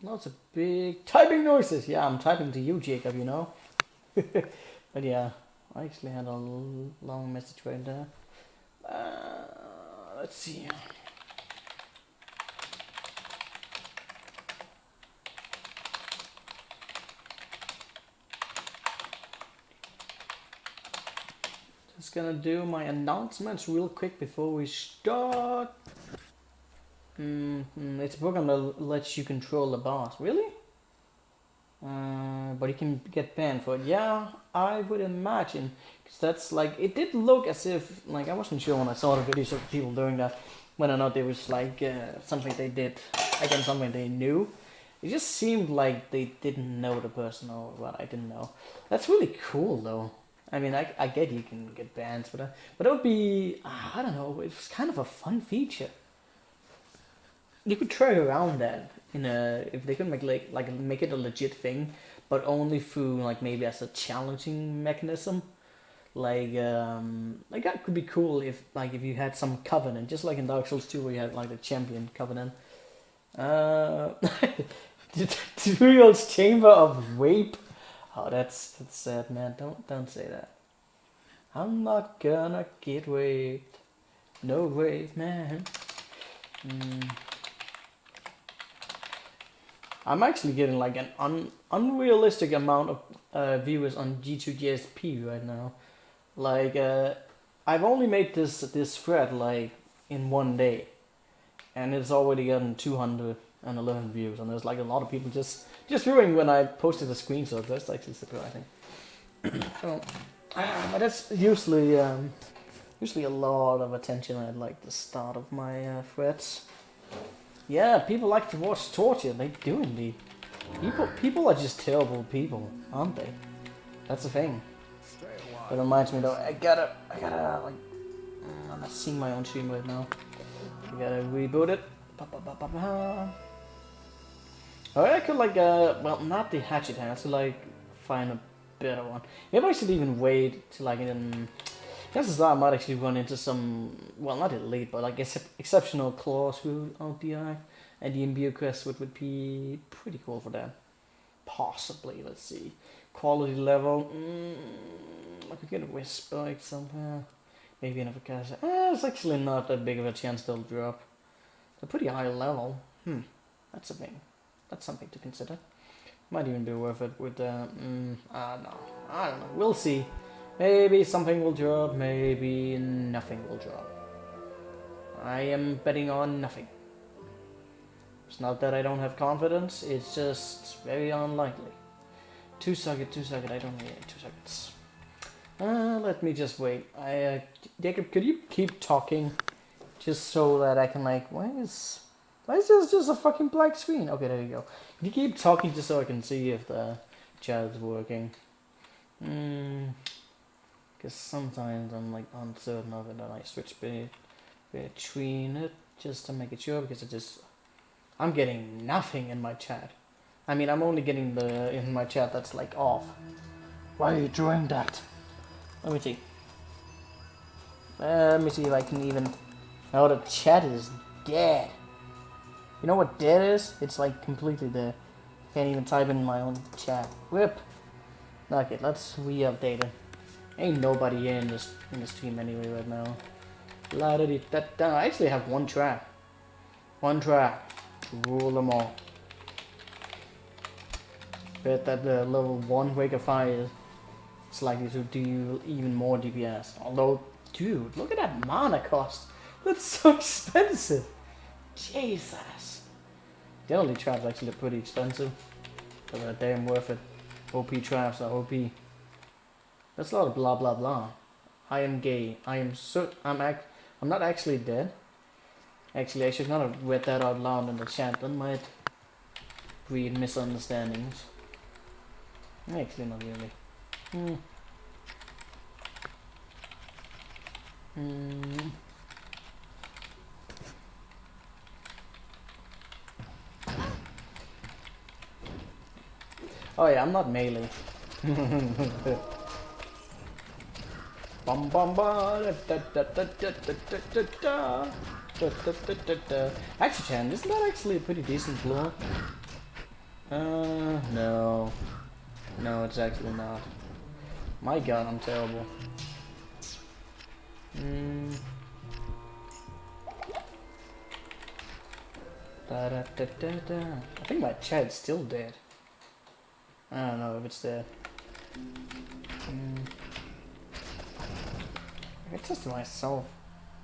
Lots of big typing noises. Yeah, I'm typing to you, Jacob, you know. But yeah, I actually had a long message right there. Let's see. Just gonna do my announcements real quick before we start. It's a program that lets you control the boss. Really? But you can get banned for it. Yeah, I would imagine. Because that's like, it did look as if, like, I wasn't sure when I saw the videos of people doing that, whether or not it was like something they did, again, something they knew. It just seemed like they didn't know the person or what I didn't know. That's really cool though. I mean, I get you can get bans, but it would be, I don't know, it was kind of a fun feature. You could try around that in a, if they could make it a legit thing, but only through like maybe as a challenging mechanism. Like that could be cool if you had some covenant, just like in Dark Souls 2 where you had like the champion covenant. Uh, Tutorial's chamber of rape. Oh, that's sad, man. Don't say that. I'm not gonna get raped. No rape, man. I'm actually getting like an unrealistic amount of viewers on G2GSP right now. Like, I've only made this thread like in one day, and it's already gotten 211 views, and there's like a lot of people just viewing when I posted a screenshot. That's actually surprising. So, but that's usually a lot of attention at like the start of my threads. Yeah, people like to watch torture. They do indeed. People are just terrible people, aren't they? That's the thing. That reminds me though, I gotta like, I'm not seeing my own stream right now. I gotta reboot it. Alright, I could like, well, not the hatchet hands, to like find a better one. Maybe I should even wait till like chances are I might actually run into some, well, not elite, but like exceptional claws through ODI, and the imbue quest would be pretty cool for that. Possibly, let's see. Quality level, I could get a wisp spike somewhere. Maybe another cast. It's actually not that big of a chance they'll drop. It's a pretty high level. That's a thing. That's something to consider. Might even be worth it with no, I don't know. We'll see. Maybe something will drop, maybe nothing will drop. I am betting on nothing. It's not that I don't have confidence, it's just very unlikely. 2 seconds, I don't need 2 seconds. Let me just wait. Jacob, could you keep talking? Just so that I can like, why is this just a fucking black screen? Okay, there you go. Can you keep talking just so I can see if the chat is working? Because sometimes I'm like uncertain of it and I switch between it just to make it sure, because I'm getting nothing in my chat. I mean, I'm only getting the in my chat that's like off. Why are you doing that? Let me see. Let me see if I can even... Oh, the chat is dead. You know what dead is? It's like completely dead. Can't even type in my own chat. Whip. Okay, let's re-update it. Ain't nobody in the stream anyway right now. La da di da da. I actually have one track. One track to rule them all. Bet that the level 1 Wake of Fire is likely to do even more DPS. Although, dude, look at that mana cost. That's so expensive. Jesus. Generally, traps actually pretty expensive, but they're damn worth it. OP traps are OP. That's a lot of blah blah blah. I am gay. I'm not actually dead. Actually, I should not have read that out loud in the chat. That might breed misunderstandings. Actually, not really. Oh yeah, I'm not melee. Bum bum ba da da da da da da da da da da da da. Actually, Chan, isn't that actually a pretty decent floor? No. No, it's actually not. My god, I'm terrible. Da, da, da, da, da. I think my chat's still dead. I don't know if it's dead. I tested myself.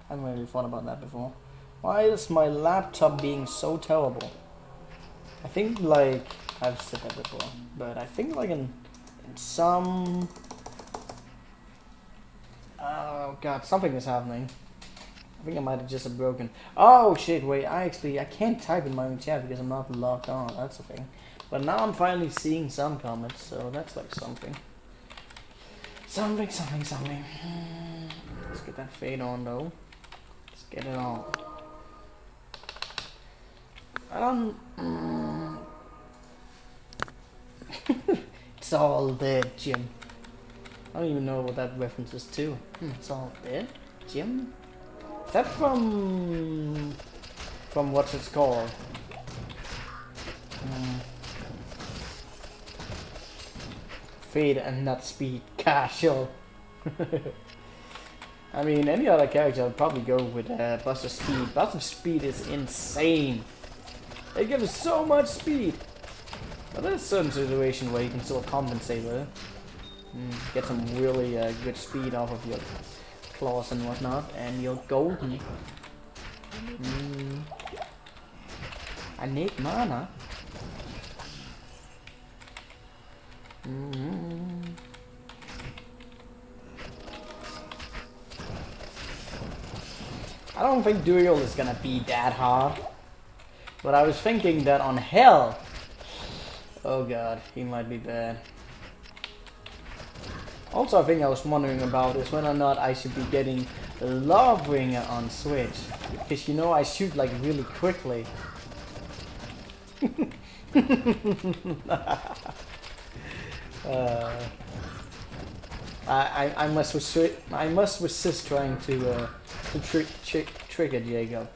I haven't really thought about that before. Why is my laptop being so terrible? I think like I've said that before, but I think like in some oh god, something is happening. I think I might have just broken. Oh shit! Wait, I can't type in my own chat because I'm not logged on. That's the thing. But now I'm finally seeing some comments, so that's like something. Something. Let's get that fade on though. Let's get it on. I don't. It's all dead, Jim. I don't even know what that reference is to. It's all dead, Jim. Is that from what's it's called? Fade and not speed. Casual. I mean, any other character I'd probably go with Buster Speed. Buster Speed is insane. They give us so much speed. But there's a certain situation where you can sort of compensate with it. Get some really good speed off of your claws and whatnot, and you're golden. I need mana. I don't think Duel is gonna be that hard. But I was thinking that on Hell, oh god, he might be bad. Also, a thing I was wondering about is whether or not I should be getting Lawbringer on Switch. Because you know I shoot like really quickly. I must resist trying to trigger Jacob.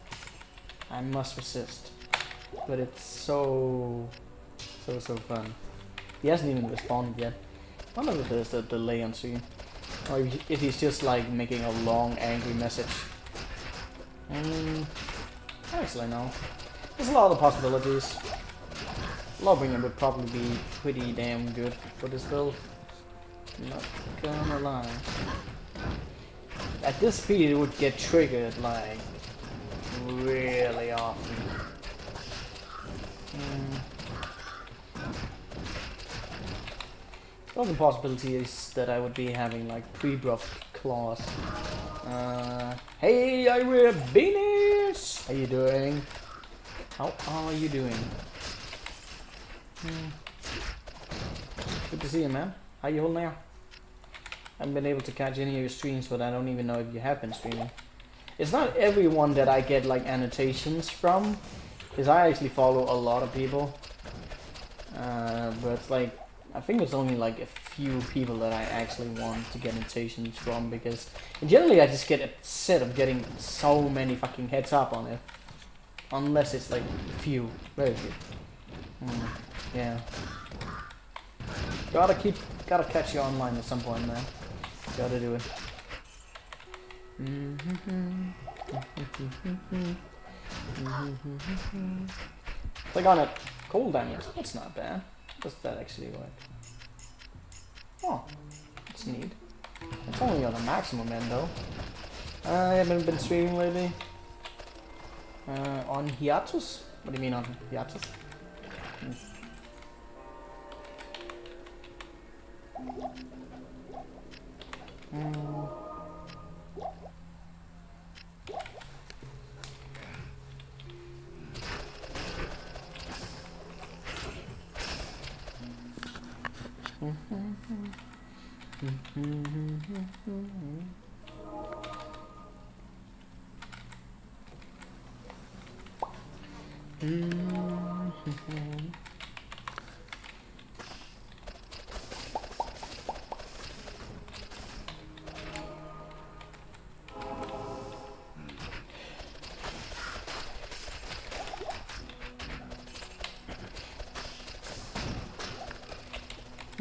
I must resist. But it's so fun. He hasn't even responded yet. I wonder if there's a delay on stream. Or if he's just like making a long angry message. Actually no. There's a lot of possibilities. Lawbringer would probably be pretty damn good for this build. Not gonna lie. At this speed it would get triggered like really often. Also, possibility is that I would be having like pre-buff claws. Hey, I wear beanies! How you doing? How are you doing? Good to see you, man. How you holding now? I haven't been able to catch any of your streams, but I don't even know if you have been streaming. It's not everyone that I get like annotations from, because I actually follow a lot of people. But it's like, I think it's only like a few people that I actually want to get annotations from, because generally I just get upset of getting so many fucking heads up on it. Unless it's like a few, very few. Yeah. Gotta catch you online at some point, man. Gotta do it. Click on it. Cold damage. That's not bad. Does that actually work? Oh, that's neat. It's only on the maximum end though. I haven't been streaming lately. On hiatus? What do you mean on hiatus?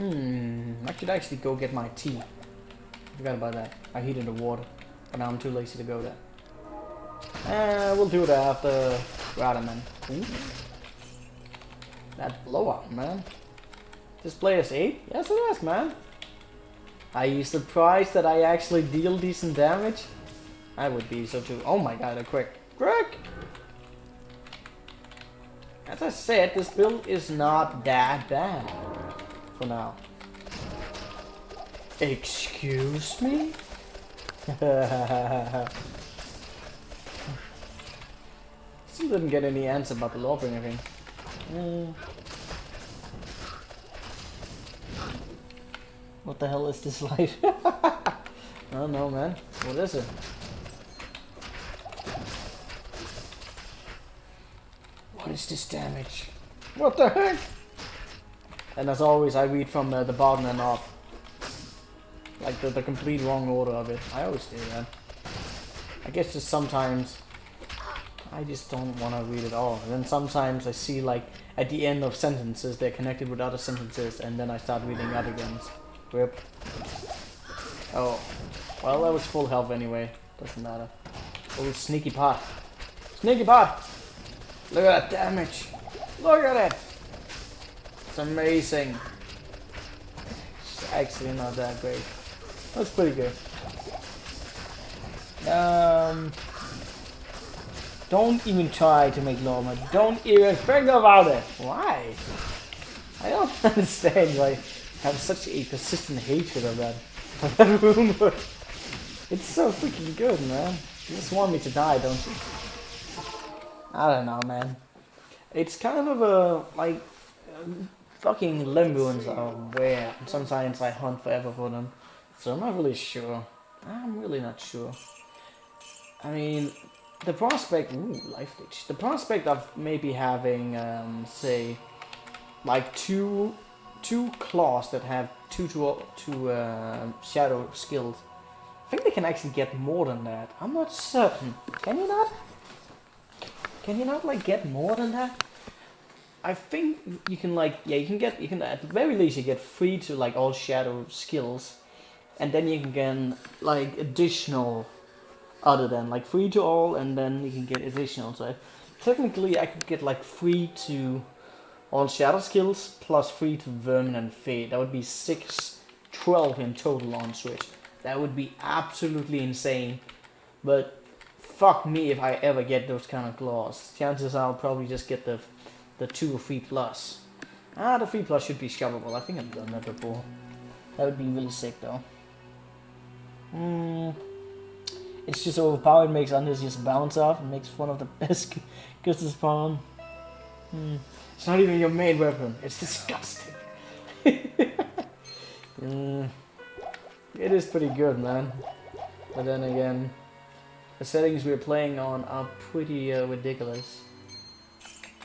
I should actually go get my tea. Forgot about that. I heated the water, but now I'm too lazy to go there. We'll do that after Radaman. Ooh. That blowout, man. This player's 8? Yes, it is, man. Are you surprised that I actually deal decent damage? I would be so too. Oh my god, quick. Quick! As I said, this build is not that bad for now. Excuse me? Still didn't get any answer about the Lawbringer thing. What the hell is this life? I don't know, man. What is it? What is this damage? What the heck? And as always, I read from the bottom and up. Like the complete wrong order of it. I always do that. I guess just sometimes I just don't want to read it all. And then sometimes I see like at the end of sentences they're connected with other sentences, and then I start reading other ones. Rip. Oh. Well, that was full health anyway. Doesn't matter. Oh, sneaky pot. Sneaky pot! Look at that damage. Look at it! It's amazing. It's actually not that great. That's pretty good. Don't even try to make Lorma. Don't even think about it. Why? I don't understand why I have such a persistent hatred of that room. It's so freaking good, man. You just want me to die, don't you? I don't know, man. It's kind of a like fucking limboons are where sometimes I hunt forever for them. So I'm not really sure. I'm really not sure. I mean, the prospect, life glitch. The prospect of maybe having, say, like two claws that have two shadow skills. I think they can actually get more than that. I'm not certain. Can you not? Can you not like get more than that? I think you can like you can at the very least you get 3 to like all shadow skills. And then you can get like additional other than like 3 to all, and then you can get additional. So technically I could get like 3 to all shadow skills plus 3 to vermin and fade. That would be 6, 12 in total on Switch. That would be absolutely insane. But fuck me if I ever get those kind of claws. Chances are I'll probably just get the 2 or 3 plus. The 3 plus should be shovable. I think I've done that before. That would be really sick though. It's just overpowered, makes Anders just bounce off and makes one of the best goods to spawn. It's not even your main weapon, it's disgusting. It is pretty good, man. But then again, the settings we're playing on are pretty ridiculous.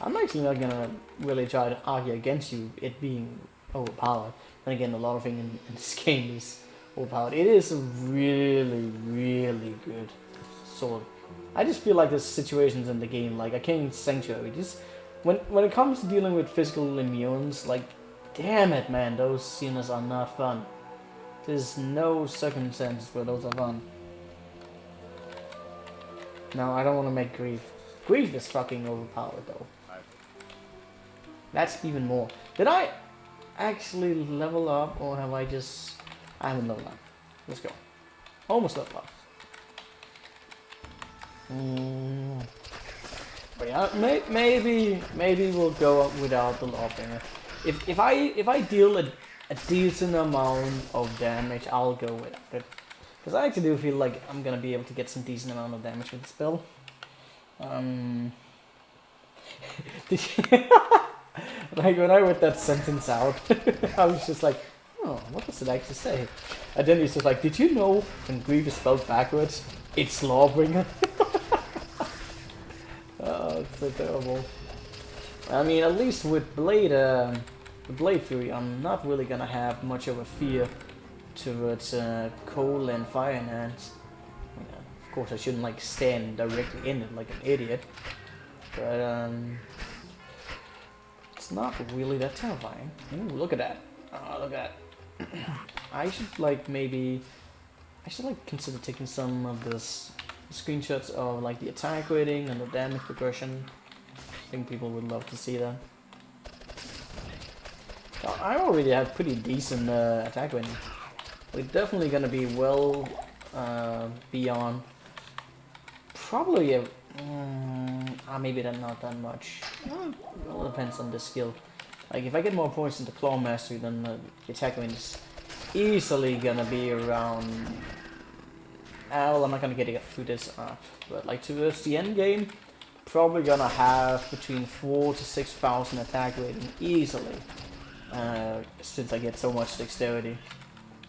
I'm actually not gonna really try to argue against you, it being overpowered. And again, a lot of things in this game is overpowered. It is a really, really good sword. I just feel like there's situations in the game, like Arcane Sanctuary, just when it comes to dealing with physical immunes, like, damn it, man, those scenes are not fun. There's no circumstance where those are fun. No, I don't want to make Grief. Grief is fucking overpowered, though. That's even more. Did I actually level up, or have I just... I haven't leveled up. Let's go. Almost leveled up. But yeah, maybe we'll go up without the Lawbringer. If I deal a decent amount of damage, I'll go with it. Because I actually do feel like I'm gonna be able to get some decent amount of damage with the spell. Like when I read that sentence out, I was just like, oh, what does it actually say? And then he's just like, did you know when Grief is spelled backwards, it's Lawbringer? Oh, it's so terrible. I mean, at least with Blade Fury, I'm not really gonna have much of a fear towards coal and fire enhance. Of course, I shouldn't like stand directly in it like an idiot, but it's not really that terrifying. Ooh, look at that! Oh, look at that. I should like maybe... I should like consider taking some of this screenshots of like the attack rating and the damage progression. I think people would love to see that. I already have pretty decent attack rating. We're definitely gonna be well beyond. Probably maybe not that much. Well, it depends on the skill. Like if I get more points in the claw mastery, then the attack rating is easily gonna be around. Well, I'm not gonna get it through this art, but like towards the end game, probably gonna have between 4,000 to 6,000 attack rating easily. Since I get so much dexterity,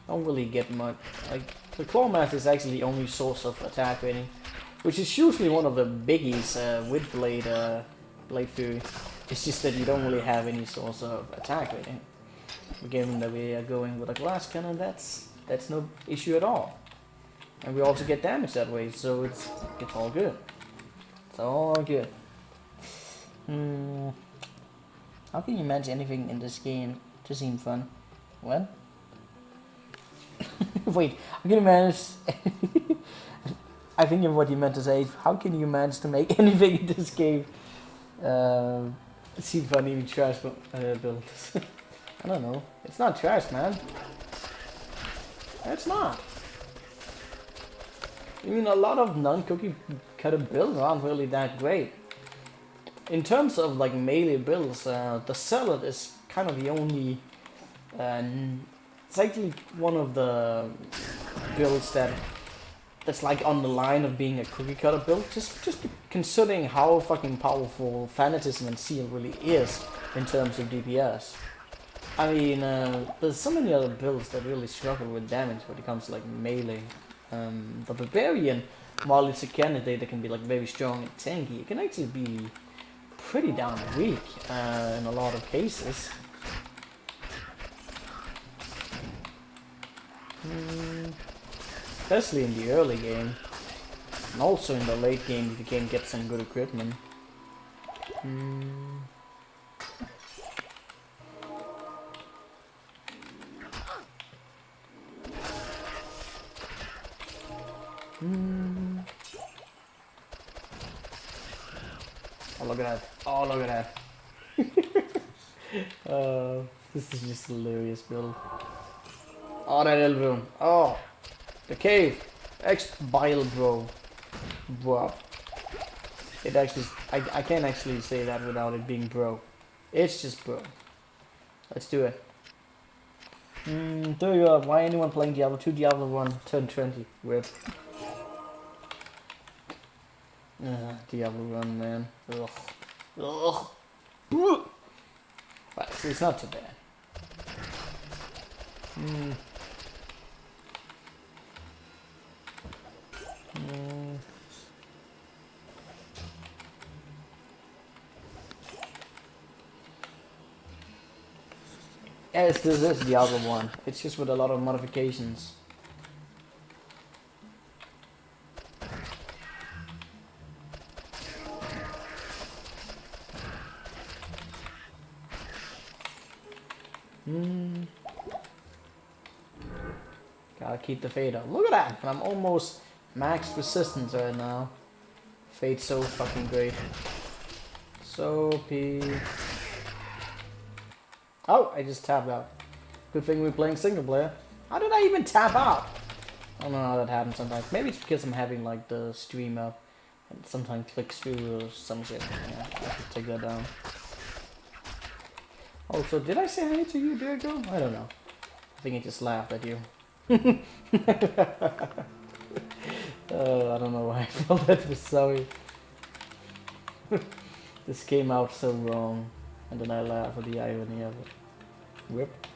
I don't really get much. Like the claw master is actually the only source of attack rating, which is usually one of the biggies with Blade Fury. It's just that you don't really have any source of attack rating. Given that we are going with a glass cannon, that's no issue at all. And we also get damage that way, so it's all good. It's all good. How can you manage anything in this game to seem fun? What? Wait, how can you manage... I think of what you meant to say. How can you manage to make anything in this game seem fun, even trash builds? I don't know. It's not trash, man. It's not. I mean, a lot of non-cookie cutter builds aren't really that great. In terms of like melee builds, the salad is kind of the only. It's actually one of the builds that's like on the line of being a cookie cutter build. Just considering how fucking powerful Fanatism and Seal really is in terms of DPS. I mean, there's so many other builds that really struggle with damage when it comes to like melee. The Barbarian, while it's a candidate that can be like very strong and tanky, it can actually be pretty damn weak in a lot of cases. Especially in the early game, and also in the late game if you can get some good equipment. Oh, look at that. Oh, look at that. This is just hilarious build. Oh, that Elven. Oh, the cave. Bile bro. Bro. It actually, I can't actually say that without it being bro. It's just bro. Let's do it. Why anyone playing Diablo 2, Diablo 1, turn 20? Rip. Diablo 1, man. Ugh. Ugh. But it's not too bad. Yes, this is Diablo 1. It's just with a lot of modifications. Gotta keep the fade up. Look at that! I'm almost max resistance right now. Fade's so fucking great. So OP. Oh, I just tapped out. Good thing we're playing single player. How did I even tap out? I don't know how that happens sometimes. Maybe it's because I'm having like the stream up and sometimes clicks through or some shit. Yeah, I should take that down. Also, did I say hi to you, Diego? I don't know. I think I just laughed at you. I don't know why I felt that was sorry. This came out so wrong, and then I laugh at the irony of it. Whip.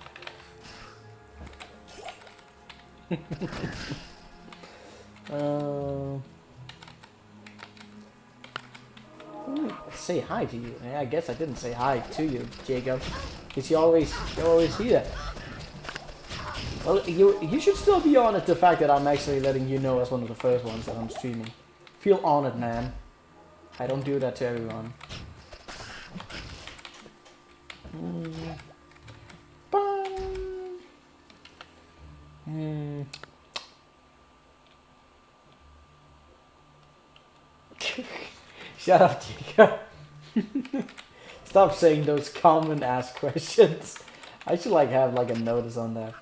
Say hi to you. Yeah, I guess I didn't say hi to you, Jacob, because you always hear that. Well, you should still be honored the fact that I'm actually letting you know as one of the first ones that I'm streaming. Feel honored, man. I don't do that to everyone. Bye. Shut up, Jacob. Stop saying those common ass questions. I should like have like a notice on that.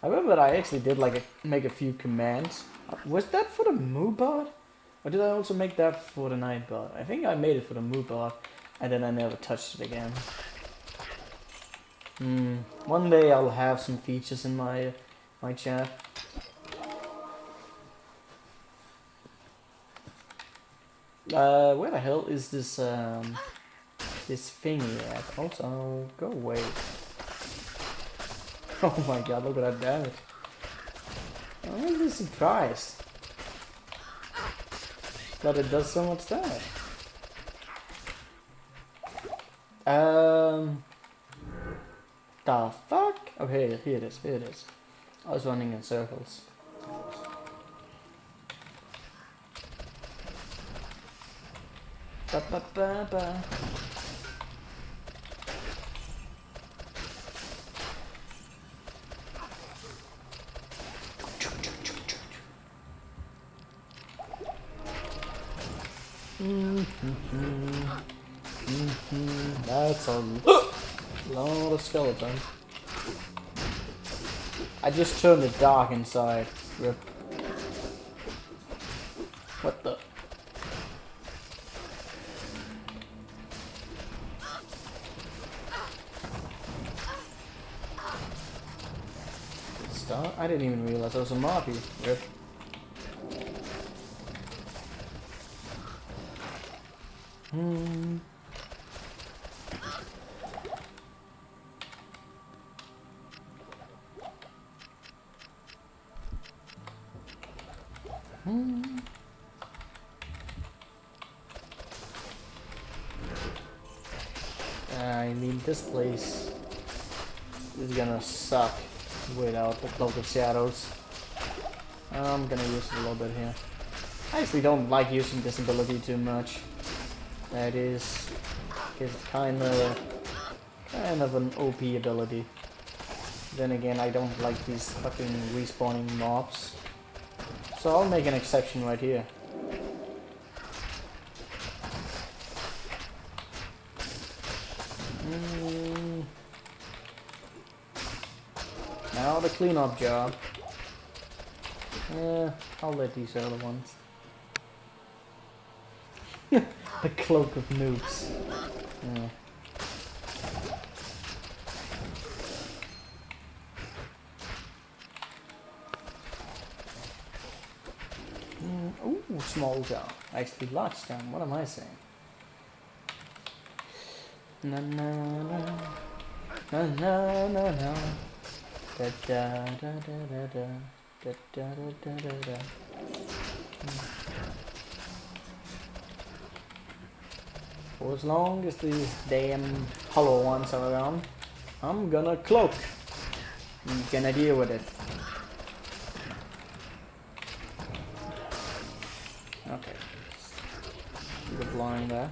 I remember that I actually did like make a few commands. Was that for the Moobot? Or did I also make that for the Nightbot? I think I made it for the Moobot, and then I never touched it again. One day I'll have some features in my chat. Where the hell is this this thingy at? Also, go away. Oh my god, look at that damage. I'm really surprised that it does so much damage. The fuck? Okay, here it is, here it is. I was running in circles. Ba ba ba ba. That's a lot of skeletons. I just turned it dark inside. Rip. What the? Star? I didn't even realize there was a mob here. Rip. I mean, this place is gonna suck without the Cloak of Shadows. I'm gonna use it a little bit here. I actually don't like using this ability too much. That is, it's kind of an OP ability. Then again, I don't like these fucking respawning mobs. So I'll make an exception right here. Now the cleanup job. I'll let these other ones. The cloak of noobs. Yeah. Ooh, small jump. Actually, large jump. What am I saying? Na na na na na na na. Da da da da da da da da da da. For as long as these damn hollow ones are around, I'm gonna cloak. I'm gonna deal with it. Okay. Keep applying that.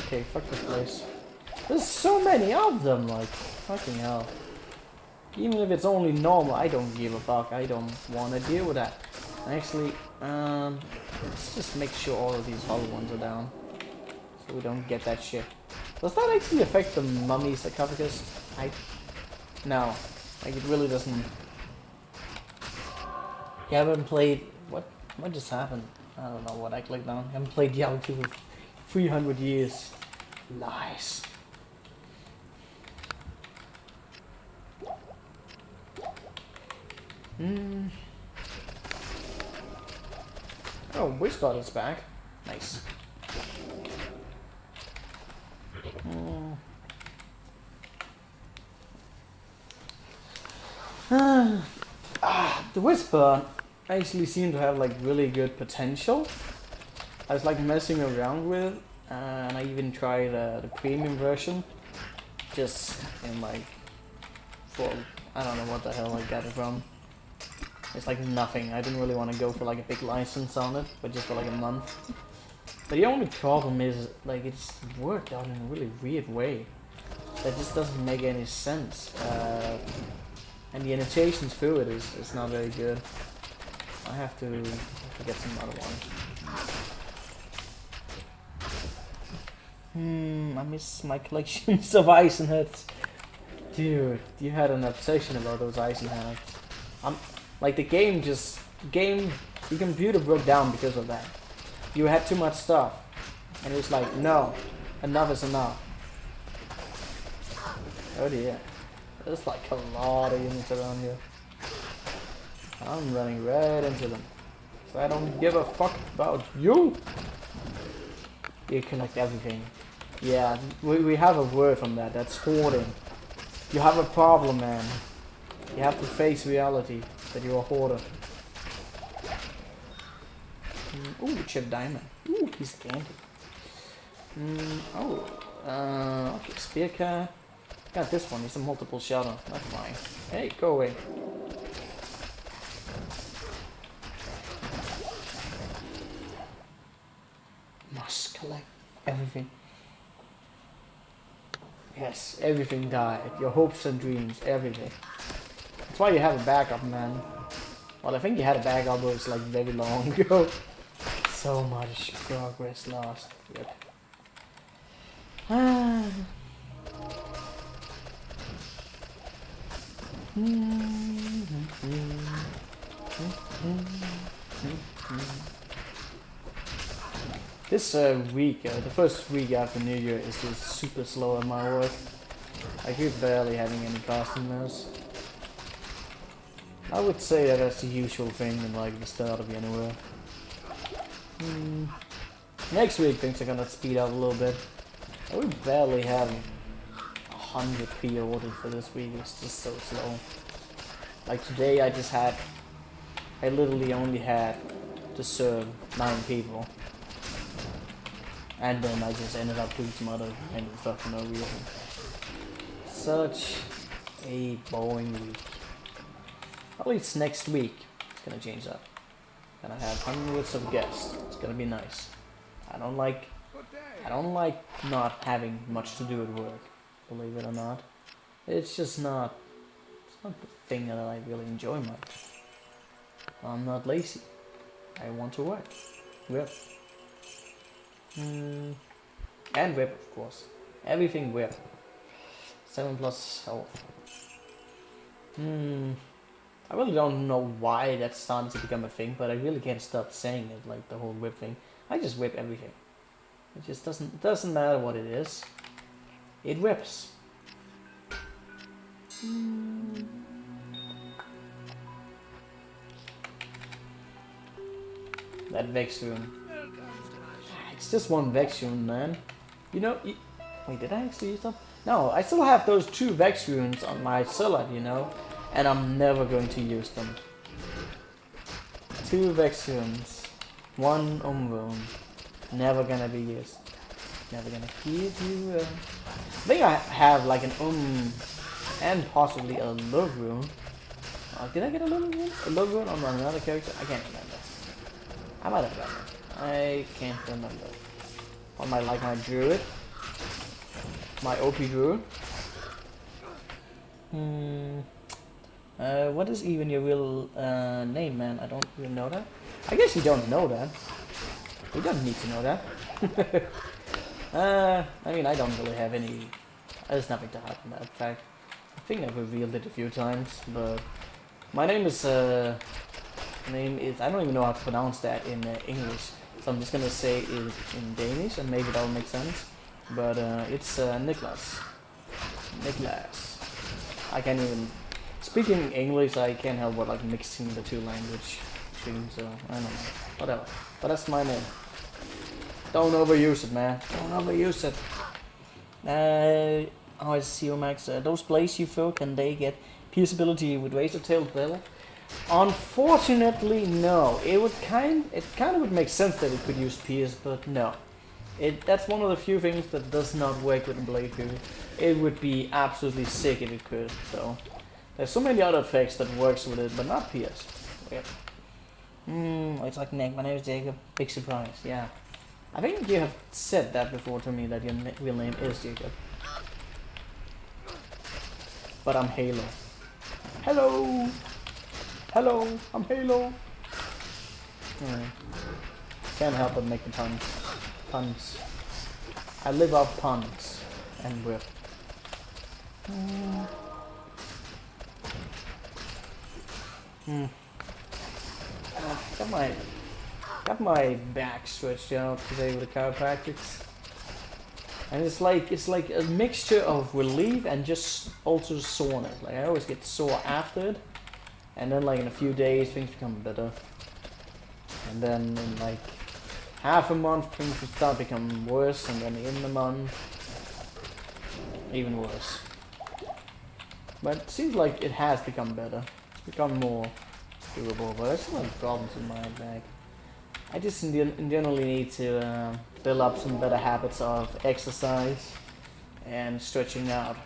Okay, fuck this place. There's so many of them, like, fucking hell. Even if it's only normal, I don't give a fuck. I don't want to deal with that. Actually, let's just make sure all of these hollow ones are down. So we don't get that shit. Does that actually affect the mummy sarcophagus? No. Like, it really doesn't. You haven't played... What just happened? I don't know what I clicked on. I haven't played Diablo 2 for 300 years. Nice. Oh, Wishbot is back. Nice. The Whisper actually seemed to have like really good potential. I was like messing around with, and I even tried the premium version, just in like for I don't know what the hell I got it from. It's like nothing. I didn't really want to go for like a big license on it, but just for like a month. But the only problem is like it's worked out in a really weird way. That just doesn't make any sense. And the annotations through it is not very good. I have to get some other one. I miss my collections of Eisenherz. Dude, you had an obsession about those Eisenherz. Like the computer broke down because of that. You had too much stuff. And it was like, no, enough is enough. Oh dear. There's like a lot of units around here. I'm running right into them. So I don't give a fuck about you. You collect everything. Yeah, we have a word from that. That's hoarding. You have a problem, man. You have to face reality that you're a hoarder. Ooh, chip diamond. Ooh, piece of candy. Okay, spear card. Got this one. It's a multiple shadow. That's fine. Hey, go away. Must collect everything. Yes, everything died. Your hopes and dreams, everything. That's why you have a backup, man. Well, I think you had a backup, but it's like very long ago. So much progress lost. Yep. This week, the first week after New Year is just super slow at my work. I keep barely having any customers. I would say that that's the usual thing in like the start of January. Next week things are gonna speed up a little bit. I would barely have 100 pre-ordered for this week. It's just so slow. Like today I literally only had to serve 9 people. And then I just ended up doing some other random stuff for no reason. Such a boring week. At least next week it's gonna change up. Gonna have hundreds of guests. It's gonna be nice. I don't like not having much to do at work, believe it or not. It's just not the thing that I really enjoy much. I'm not lazy. I want to work. Whip. And whip, of course. Everything whip. 7+ health. I really don't know why that's starting to become a thing, but I really can't stop saying it, like the whole whip thing. I just whip everything. It just doesn't matter what it is. It whips. That Vex rune. It's just one Vex rune, man. You know, wait, did I actually use them? No, I still have those 2 Vex runes on my Zealot, you know, and I'm never going to use them. 2 Vex runes, 1 rune, never gonna be used. Never gonna give you. I think I have like an and possibly a love rune. Did I get a love rune? A love rune on another character? I can't remember. I might have done it. I can't remember. On my druid. My OP druid. What is even your real name, man? I don't even know that. I guess you don't know that. We don't need to know that. I mean, I don't really have any. There's nothing to hide from that fact. I think I've revealed it a few times, but my name is. I don't even know how to pronounce that in English, so I'm just gonna say it in Danish, and maybe that'll make sense. But it's Niklas. Niklas. I can't even. Speaking English, I can't help but like mixing the 2 language streams, so I don't know. Whatever. But that's my name. Don't overuse it, man. Don't overuse it. I see you, Max. Those blades you throw, can they get pierceability with razor tail bevel? Unfortunately, no. It kind of would make sense that it could use pierce, but no. That's one of the few things that does not work with the blade view. It would be absolutely sick if it could, though. There's so many other effects that works with it, but not pierce. Yep. It's like Nick, my name is Jacob. Big surprise, yeah. I think you have said that before to me, that your real name is Jacob. But I'm Halo. Hello! Hello, I'm Halo! Can't help but make the puns. Puns. I live off puns and whip. Got my back stretched out today with the chiropractics, and it's like a mixture of relief and just also soreness. Like I always get sore after it, and then like in a few days things become better, and then in like half a month things will start becoming worse, and then in the month even worse. But it seems like it has become better. It's become more doable, but I still have problems with my back. I just generally need to build up some better habits of exercise and stretching out.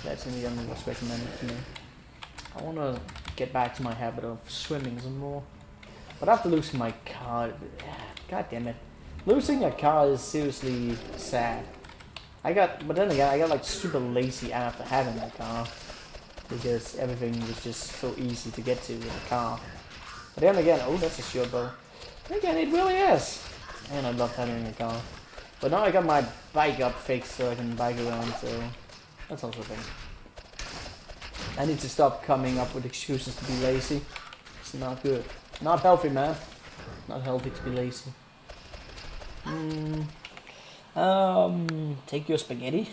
That's in the end what's recommended to me. I want to get back to my habit of swimming some more. But after losing my car, god damn it. Losing a car is seriously sad. But then again, I got like super lazy after having my car, because everything was just so easy to get to with a car. But then again, oh, that's a short bow. Again, it really is. And I love having a car. But now I got my bike up fixed so I can bike around, so that's also a thing. I need to stop coming up with excuses to be lazy. It's not good. Not healthy, man. Not healthy to be lazy. Take your spaghetti.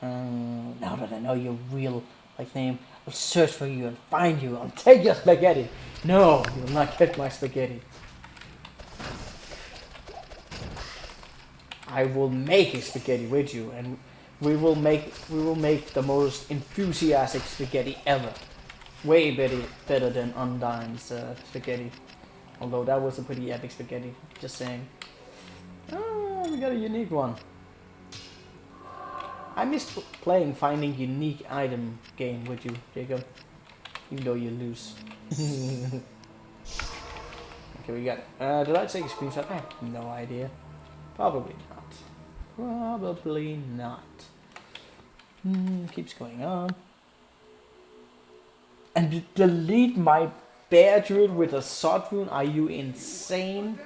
Now that I know your real name, I'll search for you and find you. I'll take your spaghetti. No, you will not get my spaghetti. I will make a spaghetti with you, and we will make the most enthusiastic spaghetti ever. Way better than Undyne's spaghetti. Although that was a pretty epic spaghetti. Just saying. Oh, we got a unique one. I miss playing finding unique item game with you, Jacob. Even though you lose. Okay, we got it. Did I take a screenshot? I have no idea. Probably not. Probably not. Keeps going on. And delete my bear druid with a sword rune? Are you insane?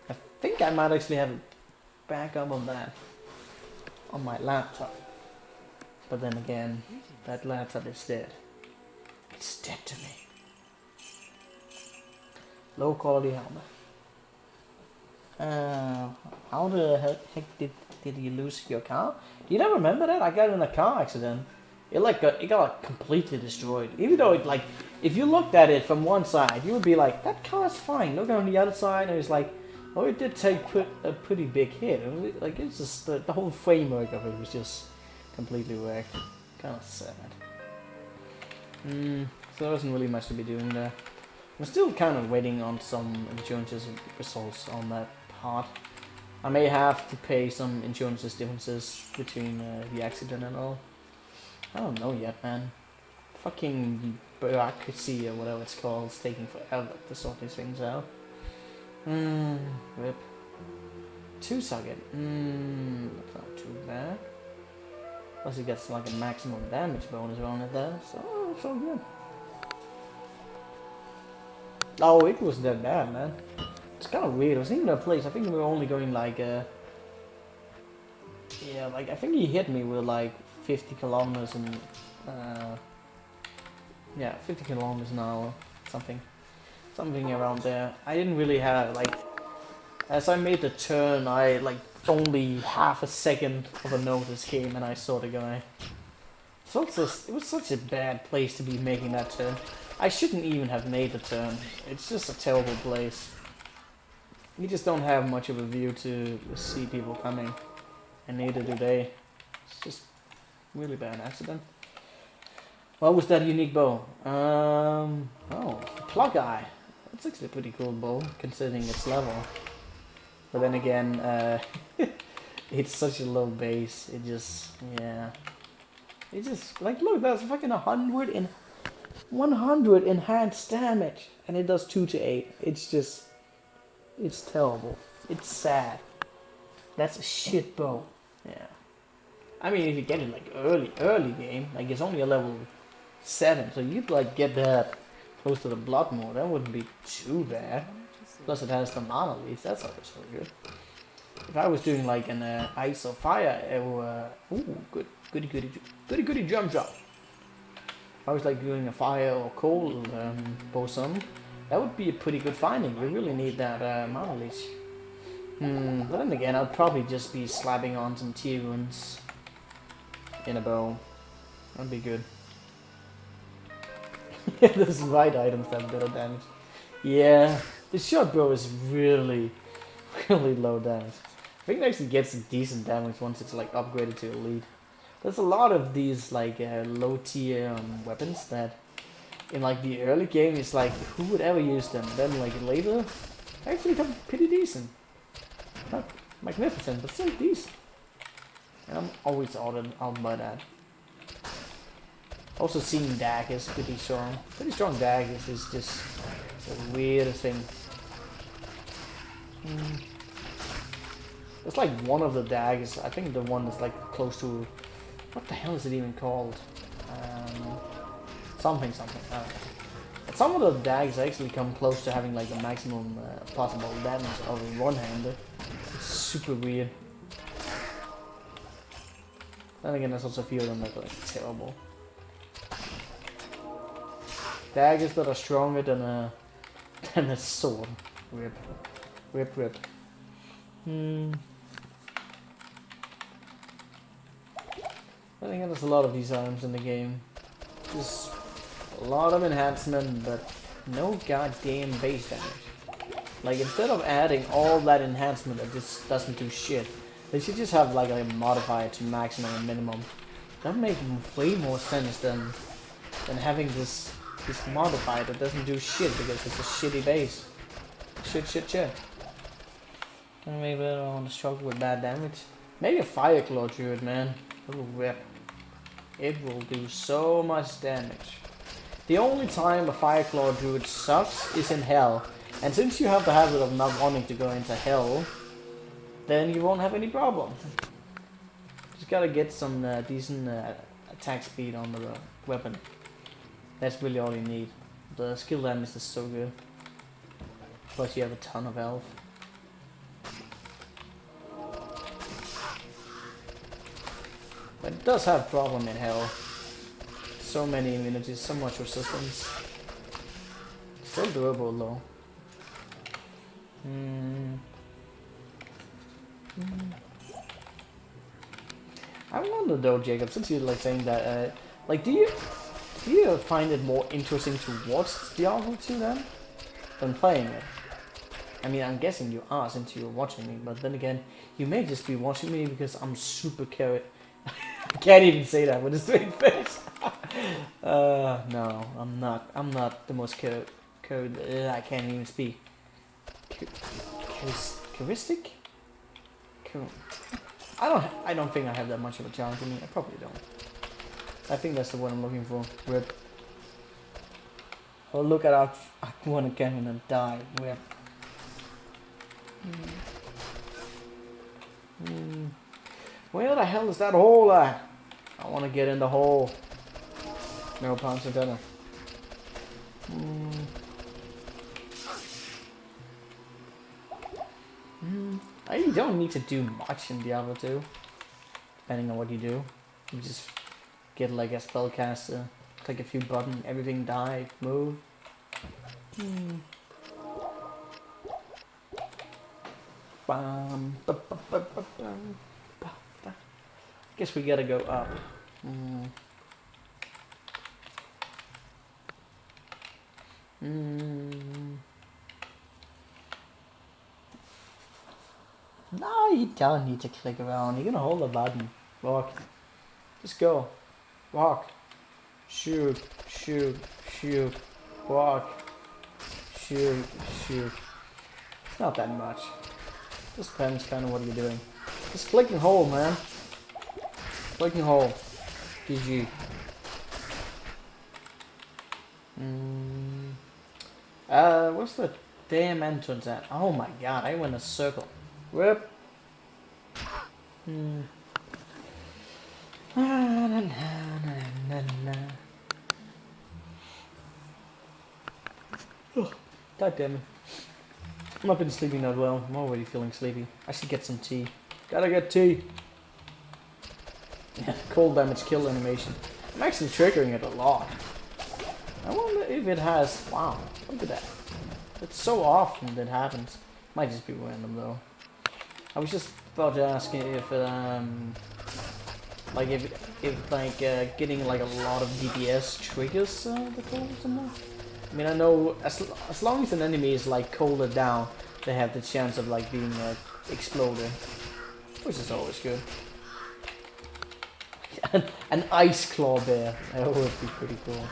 I think I might actually have a backup on that on my laptop. But then again, that laptop is dead. It's dead to me. Low quality helmet. How the heck did you lose your car? Do you not remember that? I got in a car accident. It got completely destroyed. Even though if you looked at it from one side, you would be like, that car's fine. Look on the other side, and it's like, oh, it did take a pretty big hit. It's just the whole framework of it was just completely wrecked. Kind of sad. So there wasn't really much to be doing there. I'm still kind of waiting on some insurance results on that part. I may have to pay some insurance differences between the accident and all. I don't know yet, man. Fucking bureaucracy or whatever it's called is taking forever to sort these things out. Rip. 2 socket. That's not too bad. Plus it gets like a maximum damage bonus on it there, so good. Oh, it wasn't that bad, man. It's kind of weird. It was even a place. I think we were only going like yeah, like I think he hit me with like 50 kilometers and yeah, 50 kilometers an hour, something around there. I didn't really have as I made the turn, I only half a second of a notice came and I saw the guy. So it was such a bad place to be making that turn. I shouldn't even have made the turn. It's just a terrible place. You just don't have much of a view to see people coming, and neither do they. It's just really bad accident. What was that unique bow? Oh, the Plug Eye. That's actually a pretty cool bow, considering its level. But then again, it's such a low base. It just, yeah. It just, look, that's fucking 100 and 100 enhanced damage, and it does 2 to 8. It's just, it's terrible. It's sad. That's a shit bow. Yeah. I mean, if you get it like early game, like it's only a level 7, so you'd like get that close to the blood mode. That wouldn't be too bad. Plus, it has the mana leads. That's always so good. If I was doing like an ice or fire, goody jump drop. If I was like doing a fire or cold boson, that would be a pretty good finding. We really need that mana leash. But then again, I'd probably just be slapping on some tier runes in a bow. That'd be good. Those right items have better damage. Yeah, the short bow is really low damage. I think it actually gets decent damage once it's like upgraded to elite. There's a lot of these like low tier weapons that in like the early game it's like who would ever use them? Then like later actually come pretty decent. Not magnificent, but still decent. And I'm always out by that. Also seeing daggers pretty strong. Pretty strong daggers is just the weirdest thing. It's like one of the daggers, I think the one that's like close to, what the hell is it even called? Something, I don't know. But some of the daggers actually come close to having like the maximum possible damage of a one-hander. It's super weird. Then again, there's also a few of them that are like terrible. Daggers that are stronger than a sword. Rip. I think there's a lot of these items in the game. Just a lot of enhancement, but no goddamn base damage. Like, instead of adding all that enhancement that just doesn't do shit, they should just have like a modifier to maximum and minimum. That would make way more sense than having this modifier that doesn't do shit because it's a shitty base. Shit. And maybe I don't want to struggle with bad damage. Maybe a fire claw druid, man. It will rip. It will do so much damage. The only time a fire claw druid sucks is in hell. And since you have the habit of not wanting to go into hell, then you won't have any problem. Just gotta get some decent attack speed on the weapon. That's really all you need. The skill damage is so good. Plus you have a ton of health. But it does have problem in hell. So many immunities, so much resistance. Still doable though. I wonder though, Jacob, since you're like saying that, like do you find it more interesting to watch Diablo 2 then than playing it? I mean, I'm guessing you are since you're watching me, but then again, you may just be watching me because I'm super carrot. I can't even say that with a straight face. No, I'm not. I'm not the most I can't even speak. Charistic? I don't think I have that much of a challenge in me. I probably don't. I think that's the word I'm looking for. Rip. Oh, look at I want to get in and die. Rip. Where the hell is that hole at? I want to get in the hole. No punch antenna. You don't need to do much in Diablo 2. Depending on what you do. You just get like a spellcaster, click a few buttons, everything die, move. Guess we gotta go up. No, you don't need to click around. You're gonna hold the button. Walk. Just go. Walk. Shoot. Walk. Shoot. It's not that much. Just depends kind of what you're doing. Just click and hold, man. Click and hold. GG. Mm. What's the damn entrance at? Oh my god, I went a circle. Whoop. Hmm. Oh, god damn it. I've not been sleeping that well. I'm already feeling sleepy. I should get some tea. Gotta get tea. Cold damage kill animation. I'm actually triggering it a lot. I wonder if it has... Wow, look at that. It's so often that happens. Might just be random though. I was just about to ask if like if like getting like a lot of DPS triggers the cold somehow. I mean, I know as long as an enemy is like cooled down, they have the chance of like being exploded, which is always good. An ice claw bear, that would be pretty cool.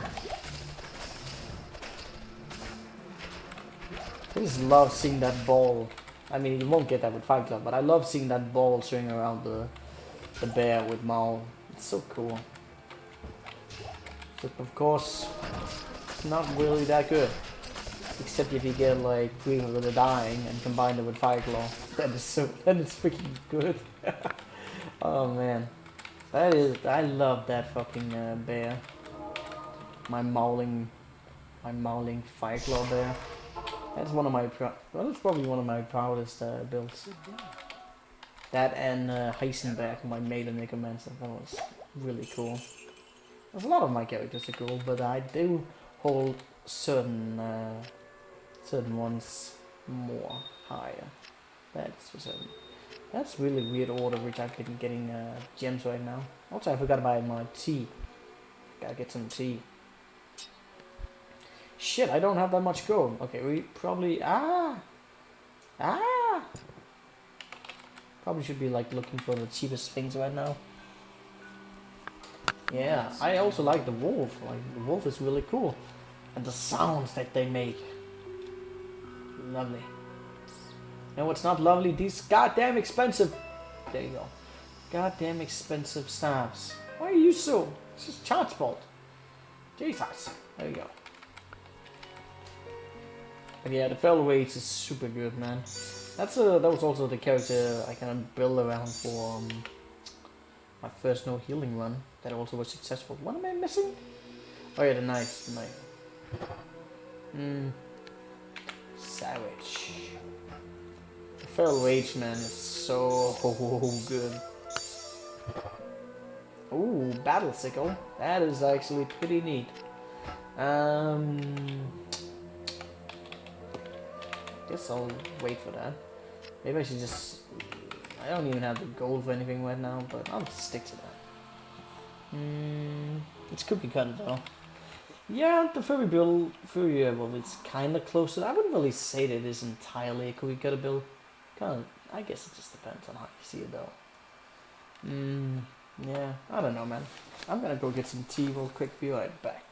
I just love seeing that ball. I mean, you won't get that with Fight Club, but I love seeing that ball swing around the bear with Mao. It's so cool. But of course, it's not really that good. Except if you get like Green with the Dying and combine it with Fire Claw. Then it's freaking good. Oh man. I love that fucking bear. My mauling Fire Claw bear. That's one of my that's probably one of my proudest builds. That and Heisenberg, my maiden necromancer. That was really cool. There's a lot of my characters are cool, but I do hold certain certain ones more higher. That's for certain. That's really weird order which I've been getting gems right now. Also, I forgot to buy my tea. Gotta get some tea. Shit, I don't have that much gold. Okay, we probably probably should be like looking for the cheapest things right now. Yeah, I also like the wolf. Like the wolf is really cool, and the sounds that they make. Lovely. You know what's not lovely? These goddamn expensive. There you go. Goddamn expensive stabs. Why are you so? It's just charge bolt. Jesus. There you go. But yeah, the fell weights is super good, man. That was also the character I kind of built around for my first no healing run. That also was successful. What am I missing? Oh yeah, the knife. The knife. Savage. The fell wage, man, is so good. Ooh, battle sickle. That is actually pretty neat. Guess I'll wait for that. Maybe I should just... I don't even have the gold for anything right now, but I'll stick to that. It's cookie cutter though. Yeah, the furry build, well, it's kind of close to that. I wouldn't really say that it is entirely a cookie cutter build. Kind of, I guess it just depends on how you see it though. Yeah, I don't know, man. I'm gonna go get some tea real quick, be right back.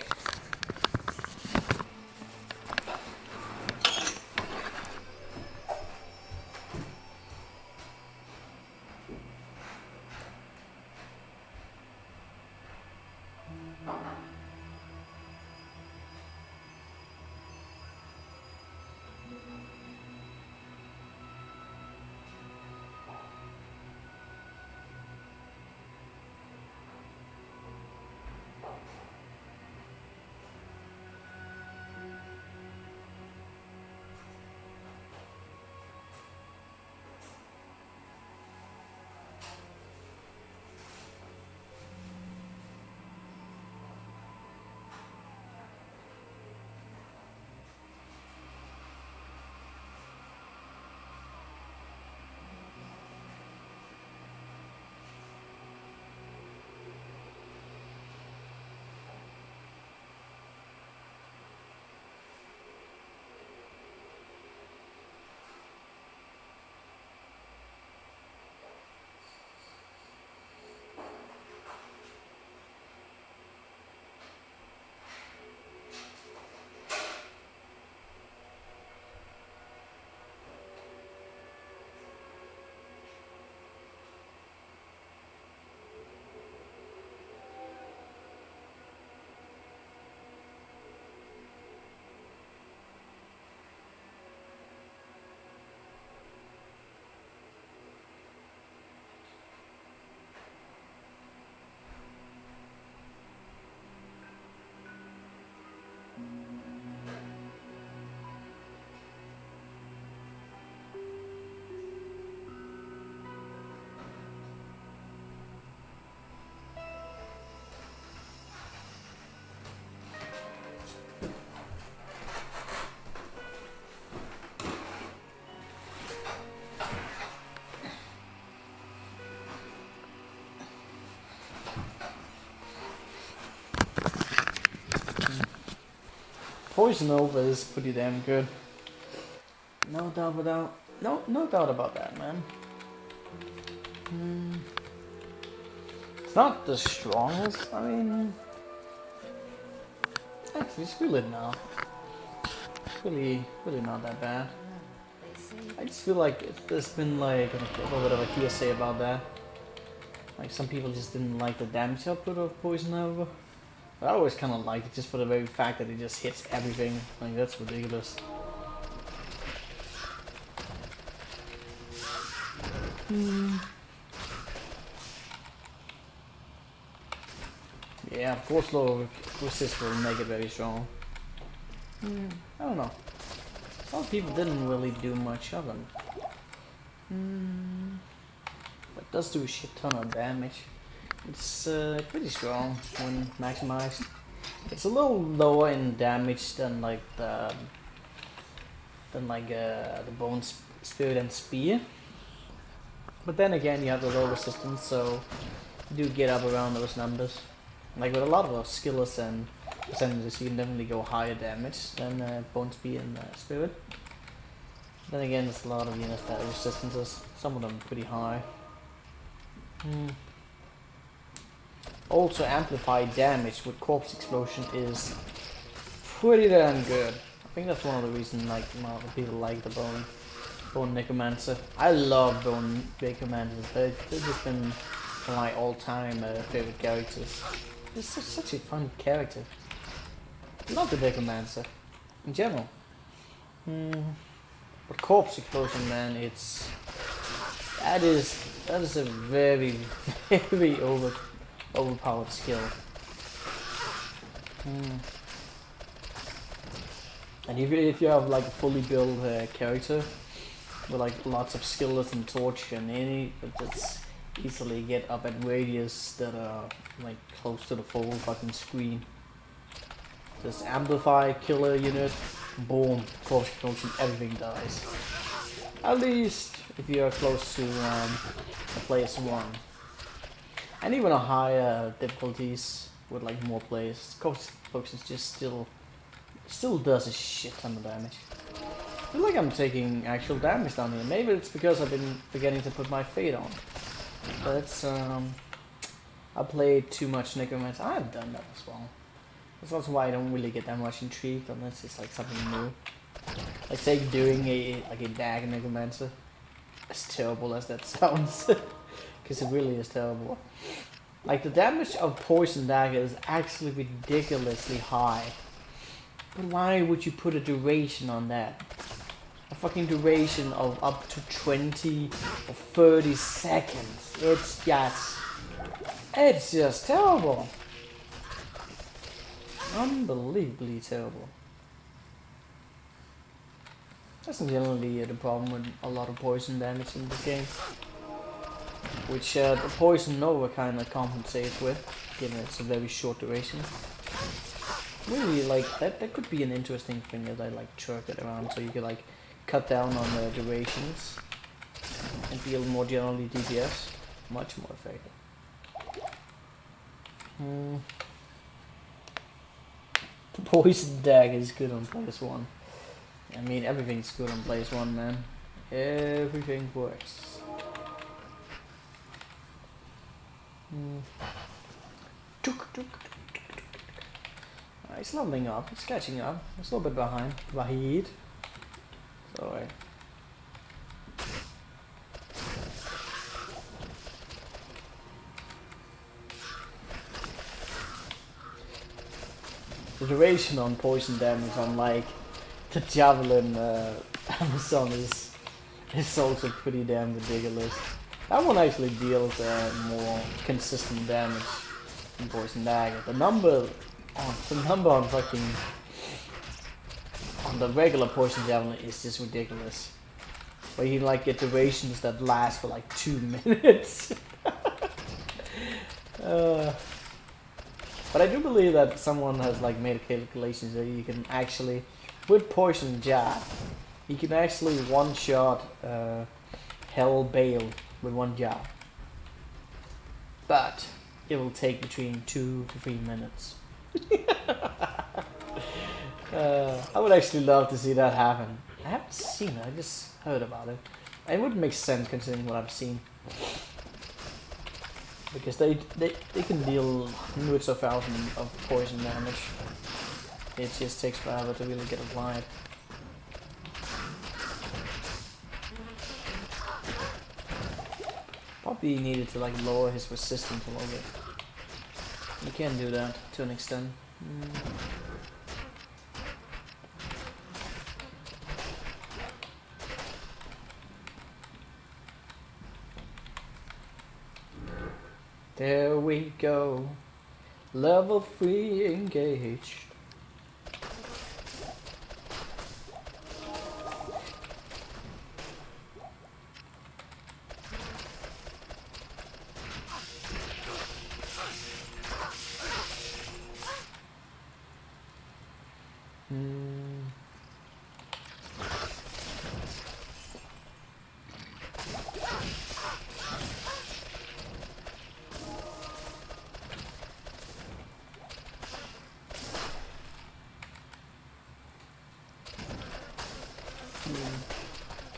Poison Over is pretty damn good. No doubt about that, man. It's not the strongest. I mean, actually, it's really not. It's really not that bad. I just feel like there's been like a little bit of a hearsay about that. Like some people just didn't like the damage output of Poison Over. But I always kind of liked it just for the very fact that it just hits everything. Like that's ridiculous. Yeah, of course low resist will make it very strong. I don't know. Some people didn't really do much of them. But it does do a shit ton of damage. It's pretty strong when maximized. It's a little lower in damage than like the Bone Spirit and Spear. But then again, you have the low resistance, so you do get up around those numbers. Like with a lot of those skillers and percentages, you can definitely go higher damage than Bone Spear and Spirit. Then again, there's a lot of units that have resistances. Some of them pretty high. Also, amplified damage with Corpse Explosion is pretty damn good. I think that's one of the reasons like a lot of people like the Bone Necromancer. I love Bone Necromancers. They've just been my all-time favorite characters. He's such a fun character. Not the Necromancer in general. But Corpse Explosion, man, that is a very very overpowered skill. And if you have like a fully built character with like lots of skills and torch and any, just easily get up at radius that are like close to the full fucking screen. Just amplify, killer unit, boom, Corpse Explosion, everything dies. At least if you are close to a place 1. And even a higher difficulties with like more players, Corpse Explosion just still does a shit ton of damage. I feel like I'm taking actual damage down here. Maybe it's because I've been forgetting to put my fade on. But it's I played too much Necromancer. I've done that as well. That's also why I don't really get that much intrigued unless it's like something new. Like say doing a Dagger Necromancer. As terrible as that sounds. Because it really is terrible. Like the damage of Poison Dagger is actually ridiculously high. But why would you put a duration on that? A fucking duration of up to 20 or 30 seconds. It's just terrible. Unbelievably terrible. That's generally the problem with a lot of poison damage in this game. Which the Poison Nova kind of compensates with, given it's a very short duration. Really, like, that could be an interesting thing as I like chirk it around, so you could like cut down on the durations and deal more generally DPS. Much more effective. The Poison Dagger is good on place 1. I mean, everything's good on place 1, man. Everything works. It's leveling up, it's catching up. It's a little bit behind. Sorry. The duration on poison damage on like the Javelin Amazon is also pretty damn ridiculous. That one actually deals more consistent damage than Poison Dagger. The number on fucking on the regular Poison Javelin is just ridiculous. Where you like get durations that last for like 2 minutes. But I do believe that someone has like made calculations that you can actually, with Poison Jab, you can actually one-shot Hell Bale with one jab. But it will take between 2 to 3 minutes. I would actually love to see that happen. I haven't seen it, I just heard about it. It would make sense considering what I've seen. Because they can deal hundreds of thousands of poison damage. It just takes forever to really get applied. Probably needed to like lower his resistance a little bit. You can do that to an extent. There we go. Level 3 engaged.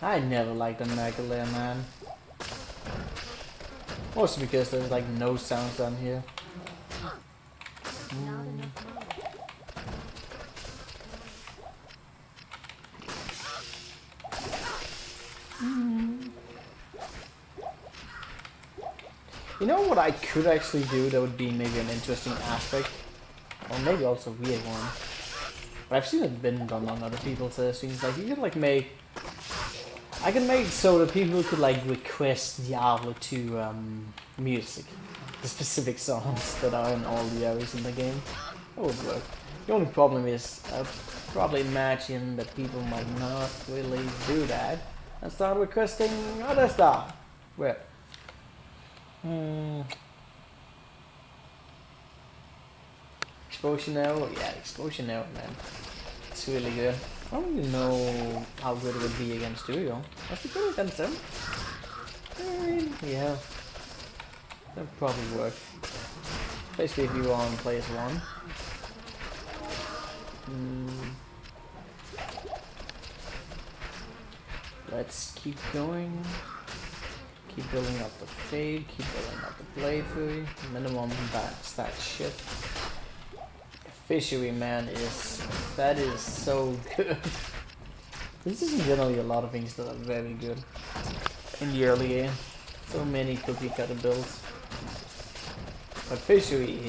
I never liked the Mega Lair, man. Mostly because there's like no sounds down here. You know what I could actually do that would be maybe an interesting aspect? Or maybe also a weird one. But I've seen it been done on other people's streams. Like you could like make... I can make it so that people could like request Diablo 2 music. The specific songs that are in all the areas in the game. That would work. The only problem is I probably imagine that people might not really do that and start requesting other stuff. Where? Explosion arrow? Yeah, explosion arrow, man. It's really good. I don't even know how good it would be against Duo. That's the good against them. Yeah. That would probably work. Especially if you are on play as one. Let's keep going. Keep building up the fade, keep building up the playthrough. Minimum stat shit. Fishery, man, that is so good. This is generally a lot of things that are very good in the early game. So many cookie cutter builds. But fishery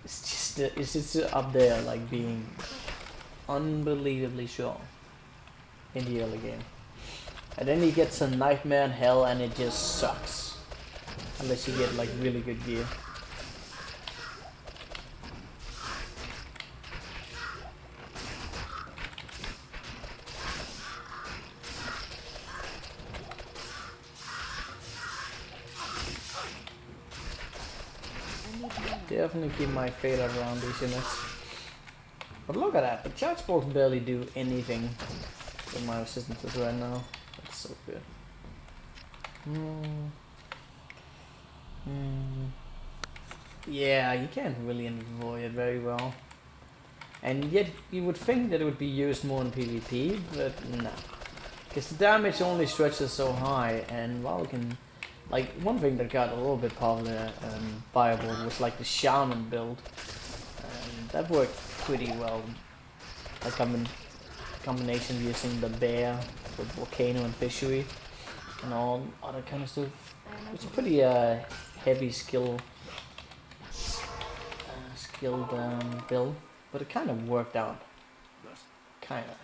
it's just up there like being unbelievably strong in the early game. And then you get some Nightmare in Hell and it just sucks. Unless you get like really good gear. Definitely keep my fade around these units. But look at that, the charge bolts barely do anything with my resistances right now. That's so good. Yeah, you can't really avoid it very well. And yet you would think that it would be used more in PvP, but no. Because the damage only stretches so high, and while you can... Like, one thing that got a little bit popular and viable was like the Shaman build. And that worked pretty well. Like combination using the bear with volcano and fishery and all other kind of stuff. It's a pretty heavy skilled build, but it kind of worked out. Kind of.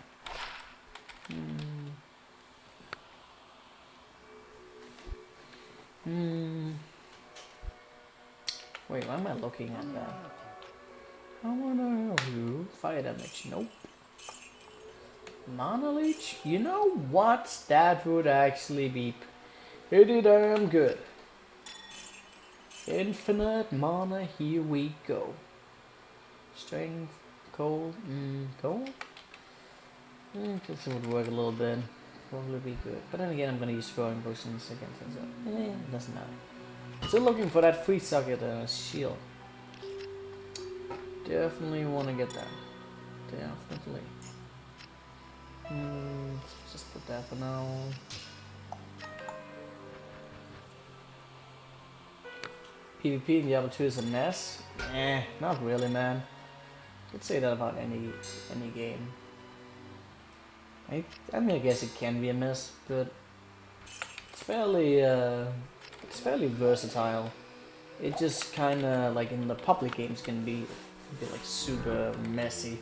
Wait, why am I looking at that? I wanna help you. Fire damage, nope. Mana leech? You know what? That would actually be pretty damn good. Infinite mana, here we go. Strength, cold, cold? This would work a little bit. Probably be good. But then again, I'm gonna use throwing potions against it, so doesn't matter. Still looking for that free socket shield. Definitely want to get that. definitely. Let's just put that for now. PvP in Diablo 2 is a mess? Not really, man. I'd say that about any game. I mean, I guess it can be a mess, but it's fairly versatile. It just kind of like in the public games can be like super messy,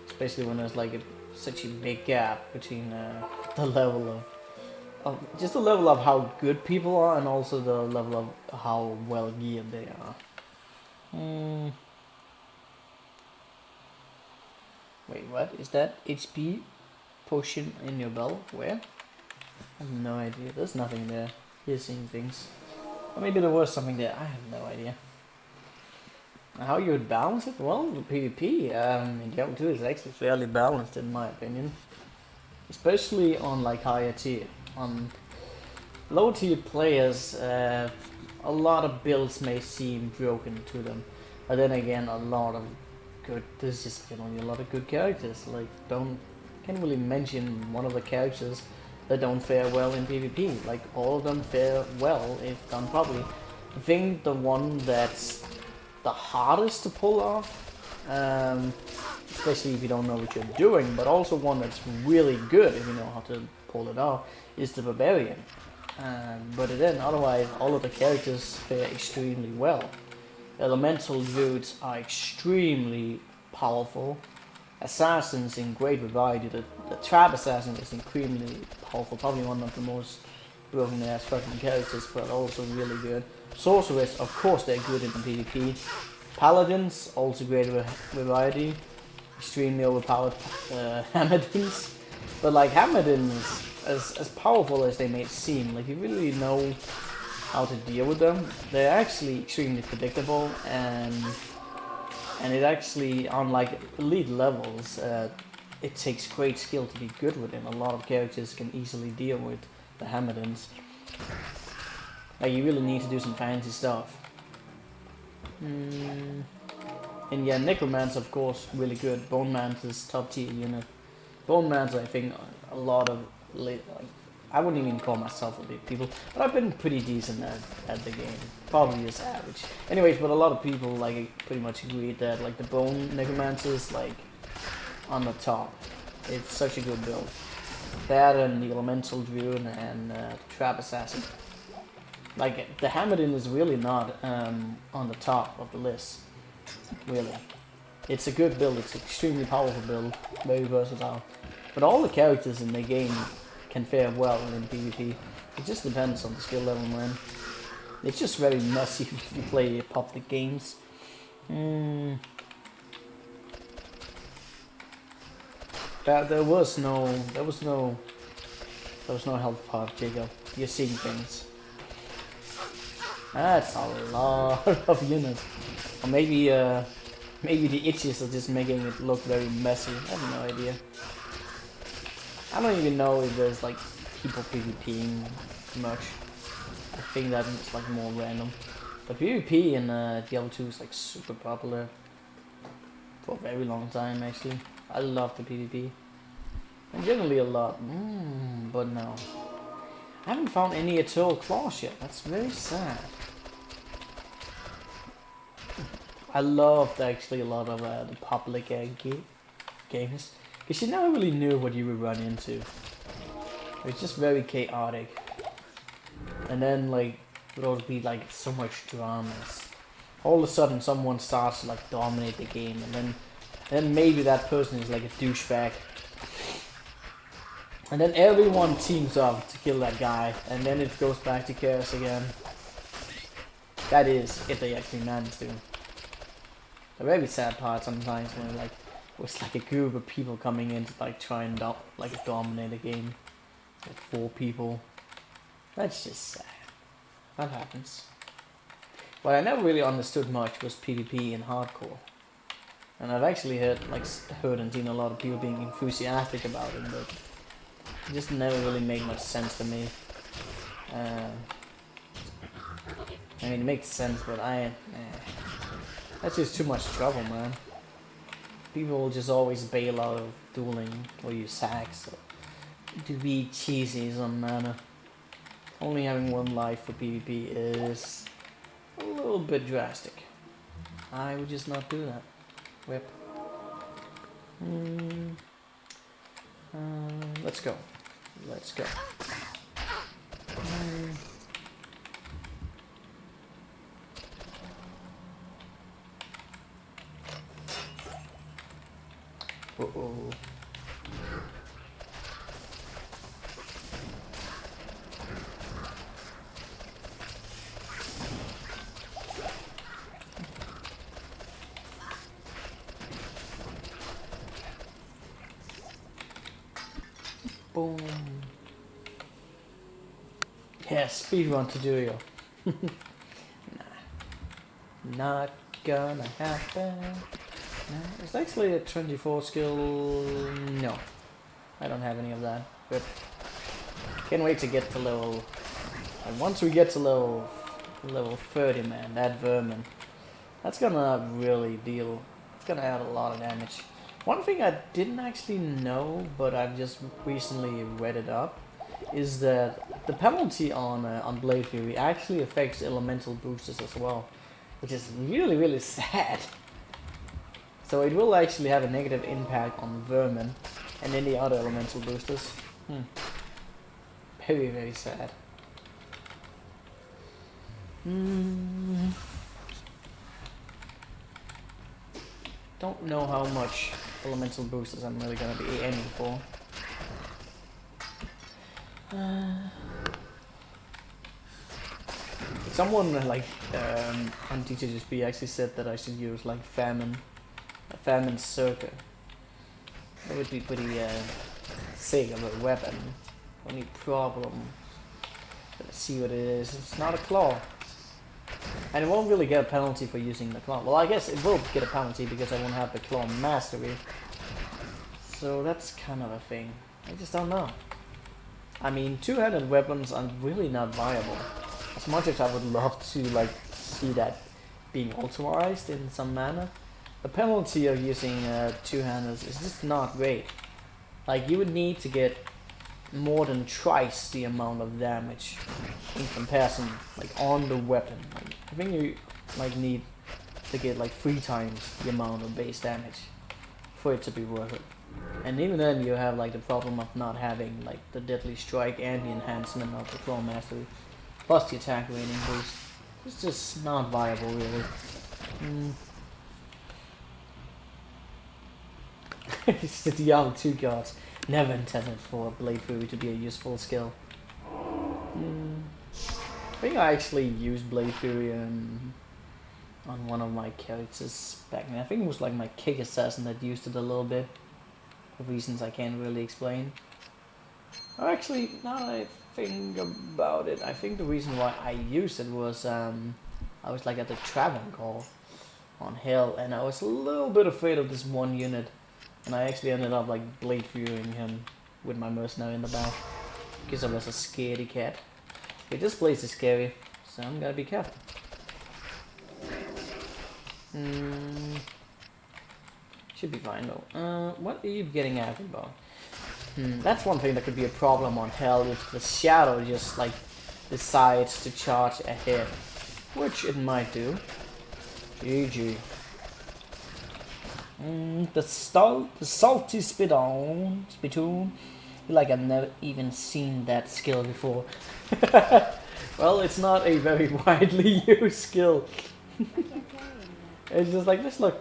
especially when there's like such a big gap between the level of just the level of how good people are and also the level of how well geared they are. Wait, what is that? HP potion in your belt? Where? I have no idea. There's nothing there. You're seeing things. Or maybe there was something there. I have no idea. How you would balance it? Well, the PvP in Diablo 2 is actually fairly balanced in my opinion. Especially on like higher tier. On low tier players, a lot of builds may seem broken to them. But then again, there's just generally a lot of good characters. Like, can't really mention one of the characters that don't fare well in PvP. Like, all of them fare well if done properly. I think the one that's the hardest to pull off, especially if you don't know what you're doing, but also one that's really good if you know how to pull it off, is the Barbarian. But then, otherwise, all of the characters fare extremely well. Elemental druids are extremely powerful. Assassins in great variety. The trap assassin is extremely powerful, probably one of the most broken ass fucking characters, but also really good. Sorcerers, of course, they're good in the PvP. Paladins, also great variety. Extremely overpowered Hamadins. But like Hamadins, as powerful as they may seem, like you really know how to deal with them. They're actually extremely predictable, and it actually, on like elite levels, it takes great skill to be good with them. A lot of characters can easily deal with the Hamadins. Like, you really need to do some fancy stuff. And yeah, Necromancer, of course, really good. Bone Mantis, top tier unit. Bone Mantis, I think, a lot of I wouldn't even call myself a big people, but I've been pretty decent at the game. Probably just average. Anyways, but a lot of people like pretty much agreed that like the Bone Necromancer is like on the top. It's such a good build. That and the Elemental Druid and the Trap Assassin. Like, the Hamadin is really not on the top of the list. Really. It's a good build, it's an extremely powerful build, very versatile. But all the characters in the game can fare well in PvP. It just depends on the skill level, man. It's just very messy if you play public games. There was no health part, Jacob. You're seeing things. That's a lot of units. Or maybe the itches are just making it look very messy. I have no idea. I don't even know if there's like people PvPing much. I think that it's like more random. But PvP in Diablo 2 is like super popular for a very long time actually. I love the PvP. And generally a lot. But no. I haven't found any Eternal Claws yet. That's very sad. I loved actually a lot of the public games. Because you never really knew what you would run into. It was just very chaotic. And then like, it would always be like so much dramas. All of a sudden someone starts to like dominate the game, and then maybe that person is like a douchebag. And then everyone teams up to kill that guy, and then it goes back to chaos again. That is, if they actually manage to. The very sad part sometimes when like it was like a group of people coming in to like try and dominate a game. Like 4 people. That's just sad. That happens. What I never really understood much was PvP and hardcore. And I've actually heard and seen a lot of people being enthusiastic about it, but it just never really made much sense to me. I mean, it makes sense, but that's just too much trouble, man. people will just always bail out of dueling or use hacks to be cheesy in some manner. Only having one life for PvP is a little bit drastic. I would just not do that. Whip. Let's go. Let's go. Uh-oh. Boom. Yeah, speedrun tutorial. Nah. Not gonna happen. No. It's actually a 24 skill. No. I don't have any of that. But can't wait to get to level. And once we get to level 30, man, that vermin. That's gonna really deal. It's gonna add a lot of damage. One thing I didn't actually know, but I've just recently read it up, is that the penalty on Blade Fury actually affects elemental boosters as well, which is really, really sad. So it will actually have a negative impact on Vermin and any other elemental boosters. Very, very sad. Don't know how much elemental boosters I'm really gonna be aiming for. Someone like on TTGSP actually said that I should use like famine circle. That would be pretty sick of a weapon. Only problem, let's see what it is. It's not a claw, and it won't really get a penalty for using the claw. Well, I guess it will get a penalty because I won't have the claw mastery. So that's kind of a thing. I just don't know. I mean, two-handed weapons are really not viable. As much as I would love to like see that being authorized in some manner, the penalty of using two-handers is just not great. Like, you would need to get more than twice the amount of damage in comparison, like on the weapon. Like, I think you like need to get like 3 times the amount of base damage for it to be worth it. And even then, you have like the problem of not having like the deadly strike and the enhancement of the claw mastery, plus the attack rating boost. It's just not viable, really. It's the Diablo 2 cards. Never intended for Blade Fury to be a useful skill. I think I actually used Blade Fury on one of my characters back then. I think it was like my kick assassin that used it a little bit, for reasons I can't really explain. Or actually, now that I think about it, I think the reason why I used it was I was like at the Traveling Call on Hell, and I was a little bit afraid of this one unit. And I actually ended up like Blade Furying him with my mercenary in the back because I was a scaredy cat. Okay, this place is scary, so I'm gonna be careful. Should be fine though. What are you getting at about? That's one thing that could be a problem on Hell if the shadow just like decides to charge ahead, which it might do. GG. The salty spitoon. Like I've never even seen that skill before. Well, it's not a very widely used skill. It's just like, just look.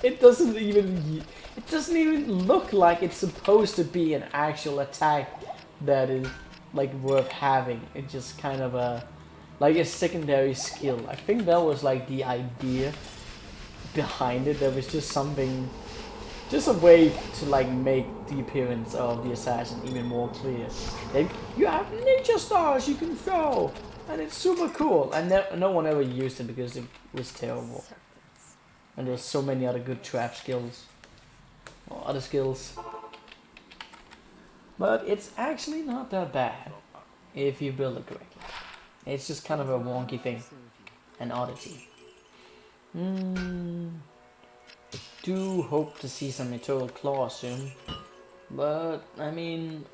It doesn't even look like it's supposed to be an actual attack that is like worth having. It's just kind of like a secondary skill. I think that was like the idea behind it. There was just something, just a way to like make the appearance of the assassin even more clear. Like, you have ninja stars you can throw, and it's super cool. And no one ever used it because it was terrible. And there's so many other good trap skills or other skills. But it's actually not that bad if you build it correctly. It's just kind of a wonky thing, an oddity. Do hope to see some Eternal Claw soon. But, I mean,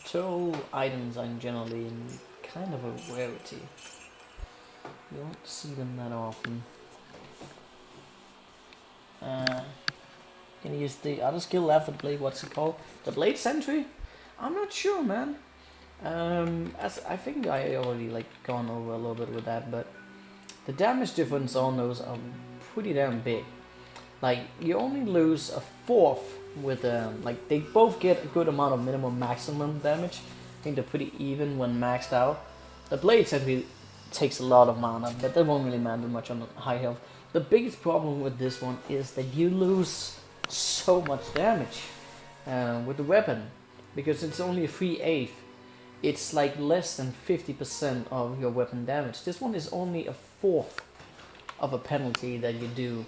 Eternal items are generally in kind of a rarity. You don't see them that often. Can you use the other skill left for the blade? What's it called? The Blade Sentry? I'm not sure, man. As I think I already like gone over a little bit with that, but the damage difference on those are pretty damn big. Like you only lose a fourth with like they both get a good amount of minimum maximum damage. I think they're pretty even when maxed out. The Blade Sentry takes a lot of mana, but that won't really matter much on the high health. The biggest problem with this one is that you lose so much damage with the weapon, because it's only a 3/8. It's like less than 50% of your weapon damage. This one is only a fourth of a penalty that you do.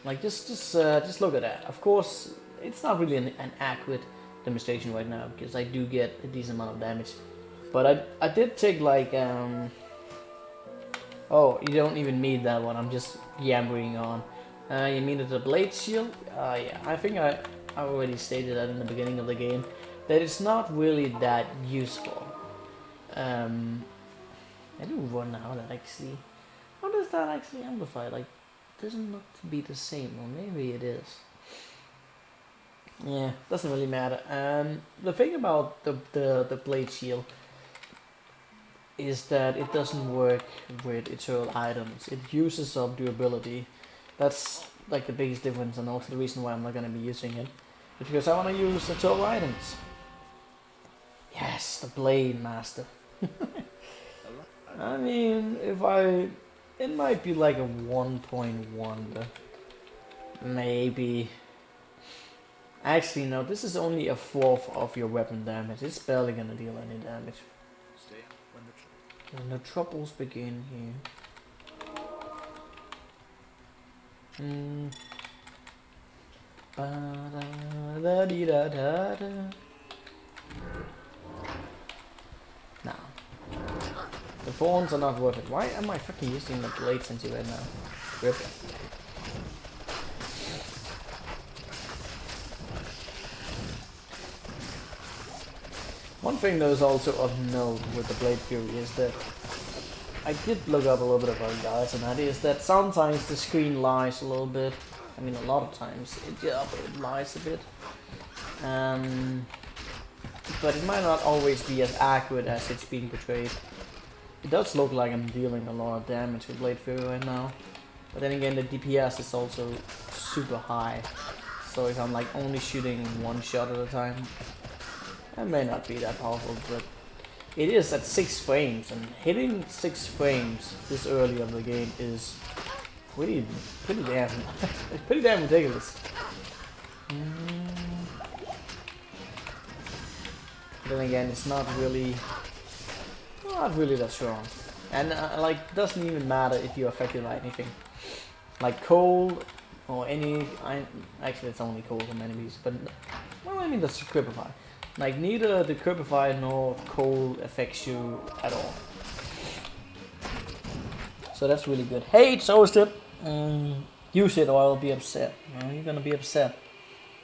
Like just look at that. Of course, it's not really an accurate demonstration right now because I do get a decent amount of damage, but I did take like oh, you don't even need that one. I'm just yammering on. You mean the blade shield? Yeah, I think I already stated that in the beginning of the game, that it's not really that useful. I do run out that actually. How does that actually amplify? Like, doesn't look to be the same, or maybe it is. Yeah, doesn't really matter. The thing about the blade shield is that it doesn't work with eternal items. It uses up durability. That's like the biggest difference, and also the reason why I'm not gonna be using it. It's because I want to use eternal items. Yes, the Blade Master. I mean, it might be like a 1.1, maybe. Actually, no, this is only a fourth of your weapon damage. It's barely gonna deal any damage. When the troubles begin here. Now, the thorns are not worth it. Why am I fucking using the blade sentry right now? Rip. One thing that is also of note with the Blade Fury is that I did look up a little bit about it, guys, and that is that sometimes the screen lies a little bit. I mean, a lot of times it lies a bit. But it might not always be as accurate as it's being portrayed. It does look like I'm dealing a lot of damage with Blade Fury right now. But then again, the DPS is also super high. So if I'm like only shooting one shot at a time, that may not be that powerful, but it is at 6 frames, and hitting 6 frames this early of the game is pretty damn it's pretty damn ridiculous. Then again, it's not really that strong, and like doesn't even matter if you're affected by anything, like cold or any. Actually, it's only cold from enemies, but well, I mean that's Cripify. Like neither the Cripify nor cold affects you at all. So that's really good. Hey, it's Overstep. Use it or I'll be upset. You're gonna be upset.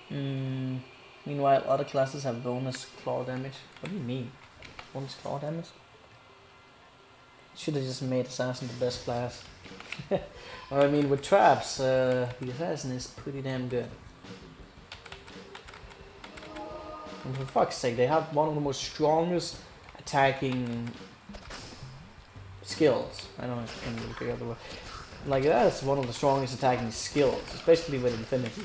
Meanwhile, other classes have bonus claw damage. What do you mean? Bonus claw damage? Should have just made Assassin the best class. I mean, with traps, the Assassin is pretty damn good. And for fuck's sake, they have one of the most strongest attacking skills. I don't know if I can really figure out the word. Like, that's one of the strongest attacking skills, especially with Infinity.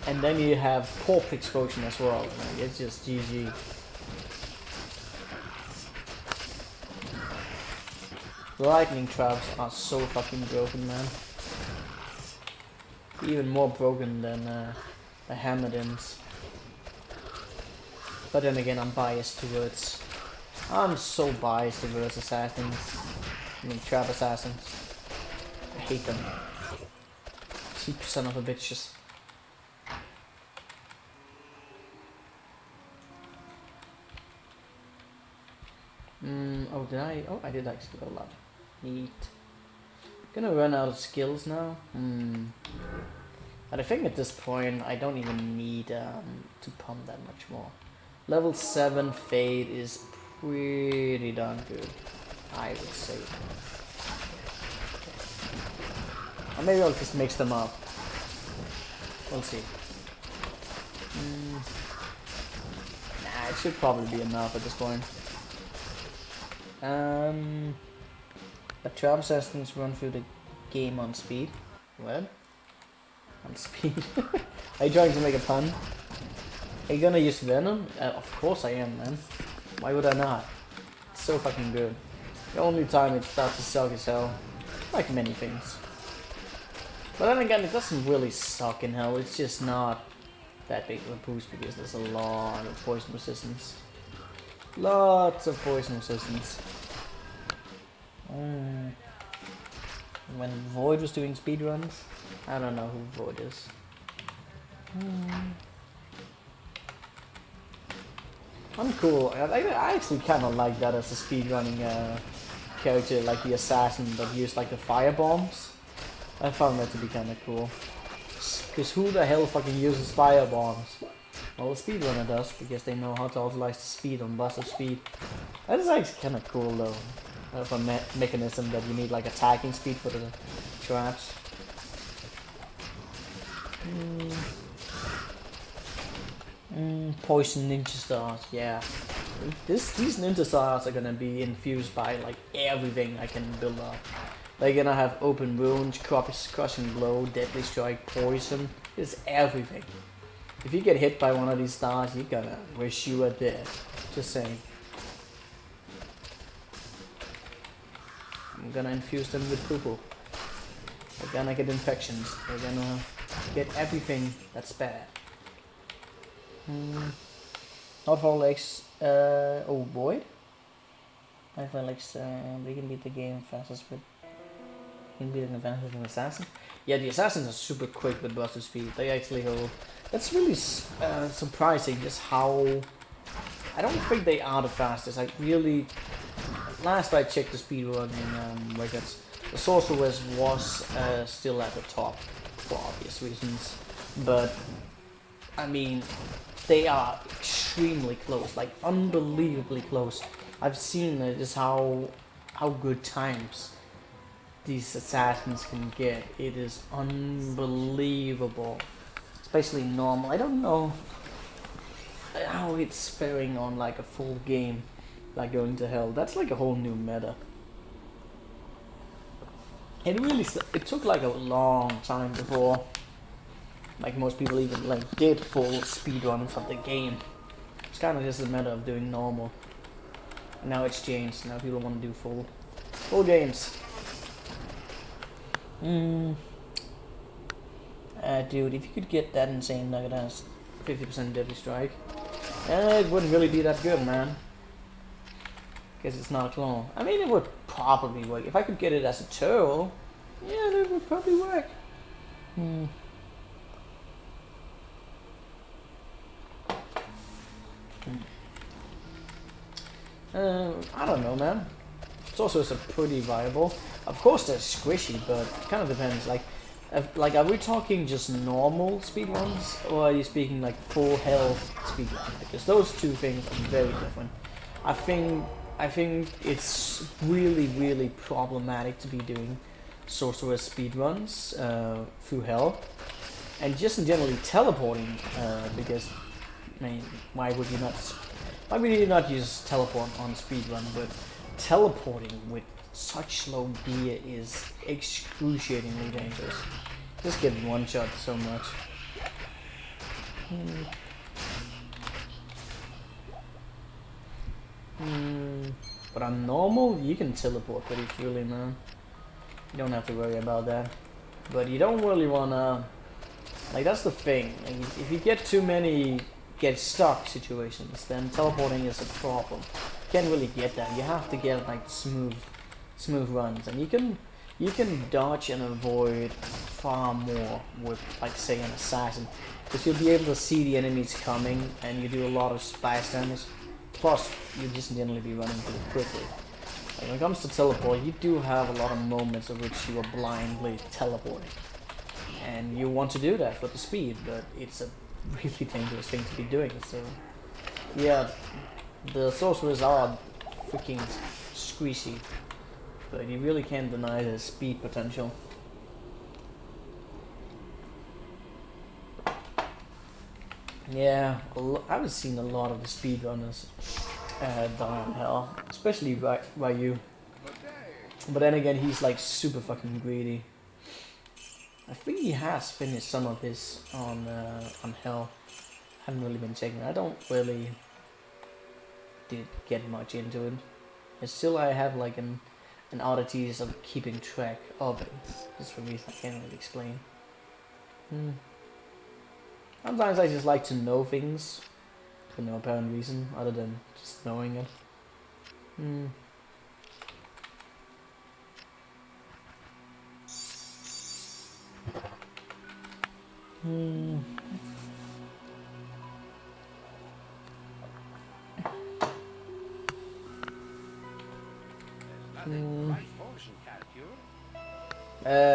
And then you have Corpse Explosion as well. Like, it's just GG. Lightning traps are so fucking broken, man. Even more broken than the Hammerdins. But then again, I'm so biased towards assassins. I mean, trap assassins. I hate them. Cheap son of a bitches. Oh, did I? Oh, I did actually go a lot. Neat. Gonna run out of skills now. And I think at this point I don't even need to pump that much more. Level 7 Fade is pretty darn good, I would say. Or maybe I'll just mix them up. We'll see. Nah, it should probably be enough at this point. The trap assassins run through the game on speed. What? On speed? Are you trying to make a pun? Are you gonna use Venom? Of course I am, man. Why would I not? It's so fucking good. The only time it starts to suck is hell. Like many things. But then again, it doesn't really suck in hell. It's just not that big of a boost because there's a lot of poison resistance. Lots of poison resistance. When Void was doing speedruns, I don't know who Void is. I'm cool. I actually kind of like that as a speedrunning character, like the assassin that used like the fire bombs. I found that to be kind of cool. Because who the hell fucking uses fire bombs? Well, the speedrunner does, because they know how to utilize the speed on Buzzer Speed. That is actually kind of cool though. Of a mechanism that you need like attacking speed for the traps. Poison ninja stars, yeah. These ninja stars are gonna be infused by like everything I can build up. They're gonna have open wounds, crushing blow, deadly strike, poison. It's everything. If you get hit by one of these stars, you're gonna wish you were dead. Just saying. I'm gonna infuse them with poo-poo. They're gonna get infections. They're gonna get everything that's bad. Not for legs. Oh, Void. I feel like we can beat the game fastest with. Can beat the fastest with Assassin. Yeah, the Assassins are super quick with Buster Speed. They actually hold. That's really surprising. Just how. I don't think they are the fastest. I really. Last I checked the speedrunning records, the Sorceress was still at the top for obvious reasons, but I mean, they are extremely close, like unbelievably close. I've seen just how good times these assassins can get. It is unbelievable, especially normal. I don't know how it's faring on like a full game. Like going to hell, that's like a whole new meta. It took like a long time before, like most people even like did full speedruns of the game. It's kind of just a matter of doing normal. Now it's changed. Now people want to do full games. Dude, if you could get that insane nugget as 50% deadly strike, it wouldn't really be that good, man. Because it's not a clone. I mean, it would probably work. If I could get it as a turtle, yeah, that would probably work. I don't know, man. It's also pretty viable. Of course, they're squishy, but it kind of depends. Like, are we talking just normal speedruns, or are you speaking like full health speedruns? Because those two things are very different. I think it's really problematic to be doing sorceress speedruns through hell, and just in generally teleporting, because I mean, why would you not use teleport on speedrun? But teleporting with such slow gear is excruciatingly dangerous. Just getting one shot so much. But on normal, you can teleport pretty freely, man. You don't have to worry about that. But you don't really wanna, like, that's the thing. Like, if you get too many get stuck situations, then teleporting is a problem. You can't really get that. You have to get like smooth runs, and you can dodge and avoid far more with, like, say, an assassin, because you'll be able to see the enemies coming, and you do a lot of splash damage. Plus, you just generally be running pretty quickly. Like, when it comes to teleport, you do have a lot of moments of which you are blindly teleporting. and you want to do that for the speed, but it's a really dangerous thing to be doing. So yeah, the sorcerers are freaking squishy, but you really can't deny the speed potential. Yeah, I've seen a lot of the speedrunners die in hell, especially by you. But then again, he's like super fucking greedy. I think he has finished some of his on hell. Haven't really been checking. I don't really did get much into it. And still, I have like an oddities of keeping track of it. That's for reason I can't really explain. Sometimes I just like to know things for no apparent reason other than just knowing it.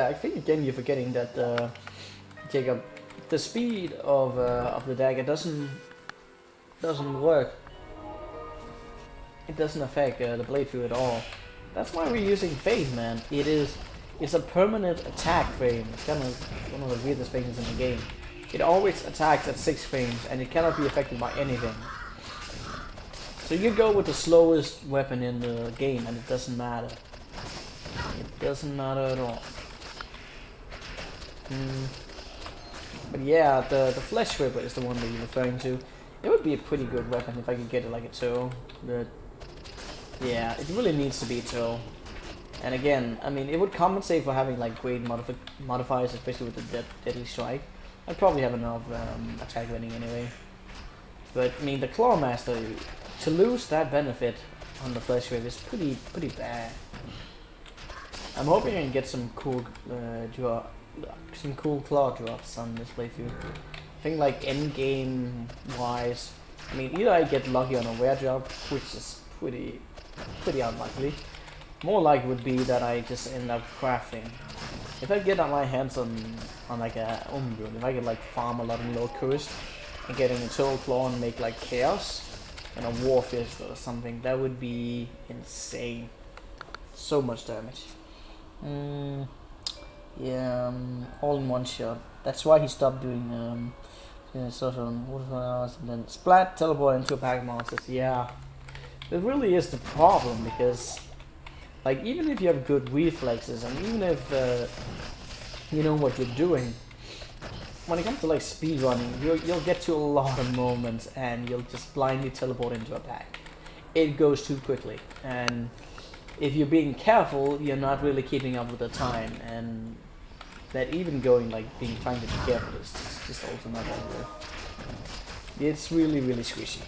I think again you're forgetting that Jacob, the speed of the dagger doesn't work. It doesn't affect the blade through at all. That's why we're using Fade, man. It's a permanent attack frame. It's kind of one of the weirdest things in the game. It always attacks at 6 frames and it cannot be affected by anything. So you go with the slowest weapon in the game and it doesn't matter. It doesn't matter at all. But yeah, the Flesh Ripper is the one that you're referring to. It would be a pretty good weapon if I could get it like a toe. But yeah, it really needs to be a toe. And again, I mean, it would compensate for having like great modifiers, especially with the Deadly Strike. I'd probably have enough attack rating anyway. But I mean, the Clawmaster, to lose that benefit on the Flesh Ripper is pretty bad. I'm hoping I can get some cool claw drops on this playthrough. I think like end game wise, I mean either I get lucky on a rare drop, which is pretty unlikely. More likely would be that I just end up crafting. If I get my hands on like a Umbreon, if I could like farm a lot in low course and get an Eternal Claw and make like Chaos and a War Fist or something, that would be insane. So much damage. Yeah, all in one shot. That's why he stopped doing social and then splat, teleport into a pack of monsters. Yeah, it really is the problem because, like, even if you have good reflexes and even if you know what you're doing, when it comes to like speedrunning, you'll get to a lot of moments and you'll just blindly teleport into a pack. It goes too quickly, and if you're being careful, you're not really keeping up with the time, and that even going like trying to be careful is just also not that good. It's really squishy.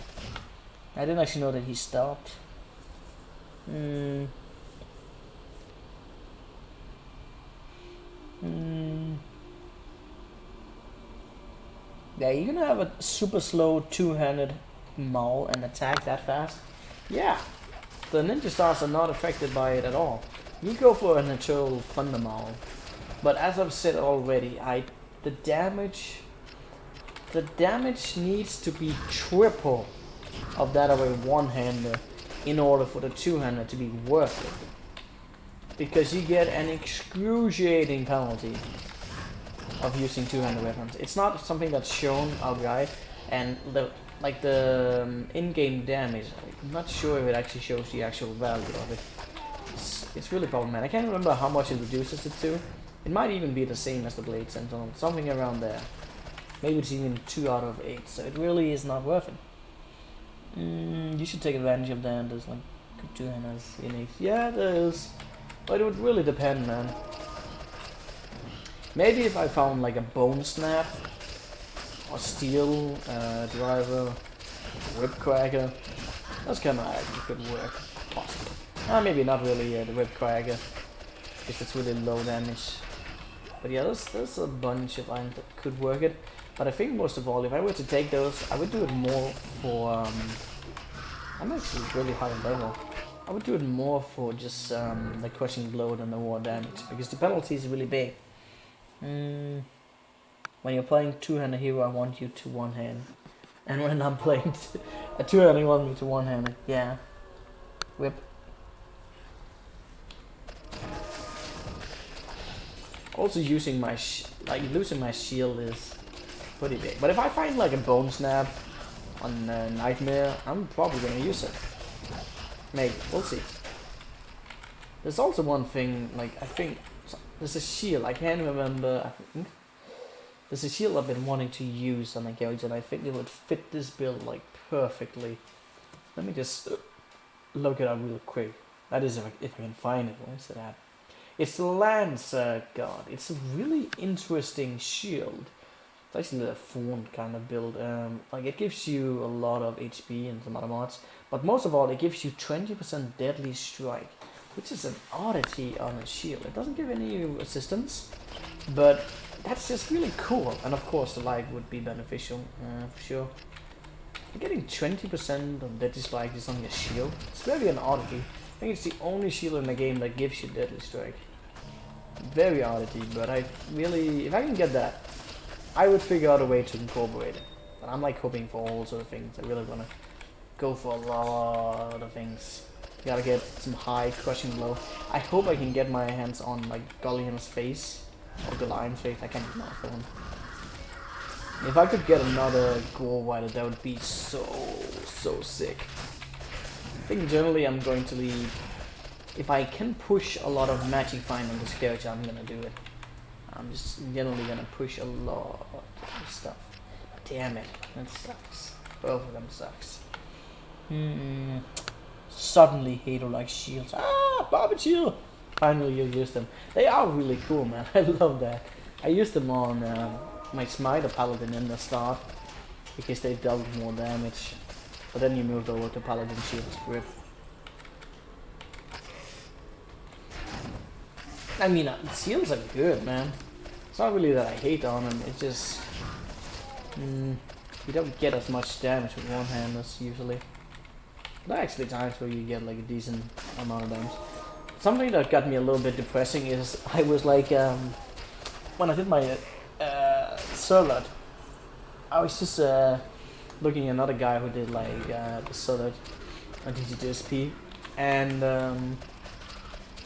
I didn't actually know that he stopped. Yeah, you're gonna have a super slow two-handed maul and attack that fast? Yeah. The ninja stars are not affected by it at all. You go for a natural thunder maul, but as I've said already, the damage needs to be triple of that of a one-hander in order for the two-hander to be worth it, because you get an excruciating penalty of using two-handed weapons. It's not something that's shown outright, and the in-game damage, I'm not sure if it actually shows the actual value of it. It's really problematic. I can't remember how much it reduces it to. It might even be the same as the Blade Sentinel, something around there. Maybe it's even 2 out of 8, so it really is not worth it. You should take advantage of that. There's like two-handers in it. Yeah, there is. But it would really depend, man. Maybe if I found like a Bone Snap, or Steel Driver, Whip Cracker, those kind of items could work, possibly. Maybe not really the Whip Cracker, because it's really low damage. But yeah, there's a bunch of items that could work it. But I think most of all, if I were to take those, I would do it more for... I'm actually really high level. I would do it more for just the crushing blow than the war damage, because the penalty is really big. When you're playing two-handed hero, I want you to one-hand. And when I'm playing a two-handed, you want me to one-handed. Yeah. Whip. Also using my losing my shield is pretty big. But if I find like a bone snap on Nightmare, I'm probably gonna use it. Maybe, we'll see. There's also one thing, like I think there's a shield. I can't remember. I think there's a shield I've been wanting to use on a character, and I think it would fit this build like perfectly. Let me just look it up real quick. That is if I can find it. Where is it at? It's the Lancer God. It's a really interesting shield. It's actually a fawn kind of build. Like it gives you a lot of HP and some other mods, but most of all, it gives you 20% deadly strike, which is an oddity on a shield. It doesn't give any assistance, but that's just really cool. And of course, the light would be beneficial for sure. Getting 20% of deadly strike is on your shield. It's very an oddity. I think it's the only shield in the game that gives you deadly strike. Very oddity, but I really, if I can get that, I would figure out a way to incorporate it. But I'm like hoping for all sort of things. I really wanna go for a lot of things. Gotta get some high crushing blow. I hope I can get my hands on like Goliath's face or Goliath's face. I can't pronounce that one. If I could get another Gore Rider, that would be so sick. I think generally I'm going to leave. If I can push a lot of magic find on this character, I'm gonna do it. I'm just generally gonna push a lot of stuff. Damn it, that sucks. Both of them sucks. Suddenly Halo like shields. Ah, barbecue! Finally you use them. They are really cool, man. I love that. I used them on my Smiter Paladin in the start because they dealt more damage. But then you moved over to Paladin Shield's grip. I mean, shields are good, man. It's not really that I hate on them, it's just... you don't get as much damage with one-handers, usually. There are actually times where you get, like, a decent amount of damage. Something that got me a little bit depressing is, I was like, when I did my Surlot, I was just looking at another guy who did, like, the Surlot on DGSP, and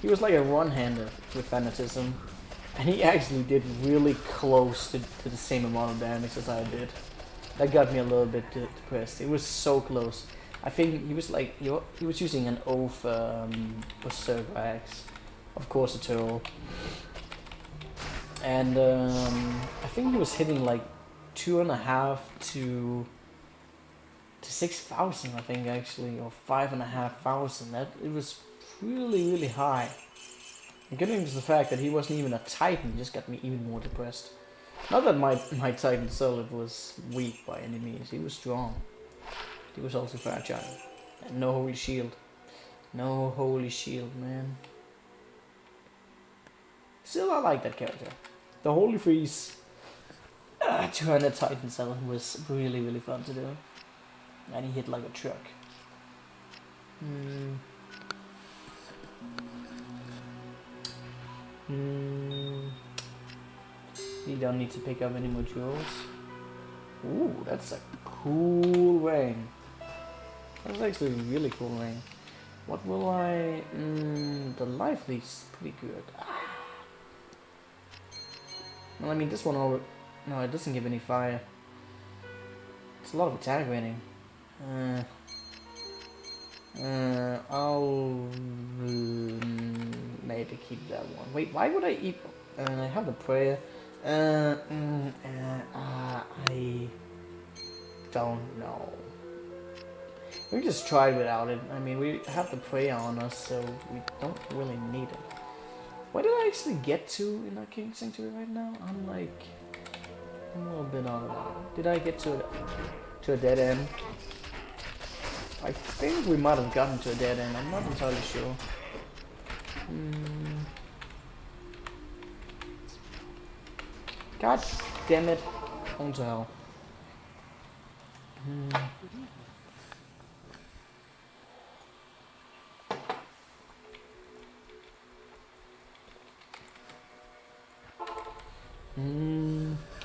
he was like a one-hander with Fanatism, and he actually did really close to the same amount of damage as I did. That got me a little bit depressed. It was so close. I think he was like, he was using an Oath Berserker axe, of course a turtle. And I think he was hitting like 2.5 to 6,000, I think actually, or 5,500. That it was really high. And getting to the fact that he wasn't even a Titan just got me even more depressed. Not that my Titan Solid was weak by any means, he was strong. He was also fragile. And no holy shield. No holy shield, man. Still, I like that character. The Holy Freeze 200 Titan Solid was really fun to do. And he hit like a truck. You don't need to pick up any more jewels. Ooh, that's a cool ring. That's actually a really cool ring. What will I... the life lead's pretty good. Well, I mean, this one all... No, it doesn't give any fire. It's a lot of attack rating. I'll maybe keep that one. Wait, why would I eat? I have the prayer. I don't know. We just try without it. I mean, we have the prayer on us, so we don't really need it. Where did I actually get to in that King Sanctuary right now? I'm a little bit out of that. Did I get to a dead end? I think we might have gotten to a dead end. I'm not entirely sure. God damn it. On to hell.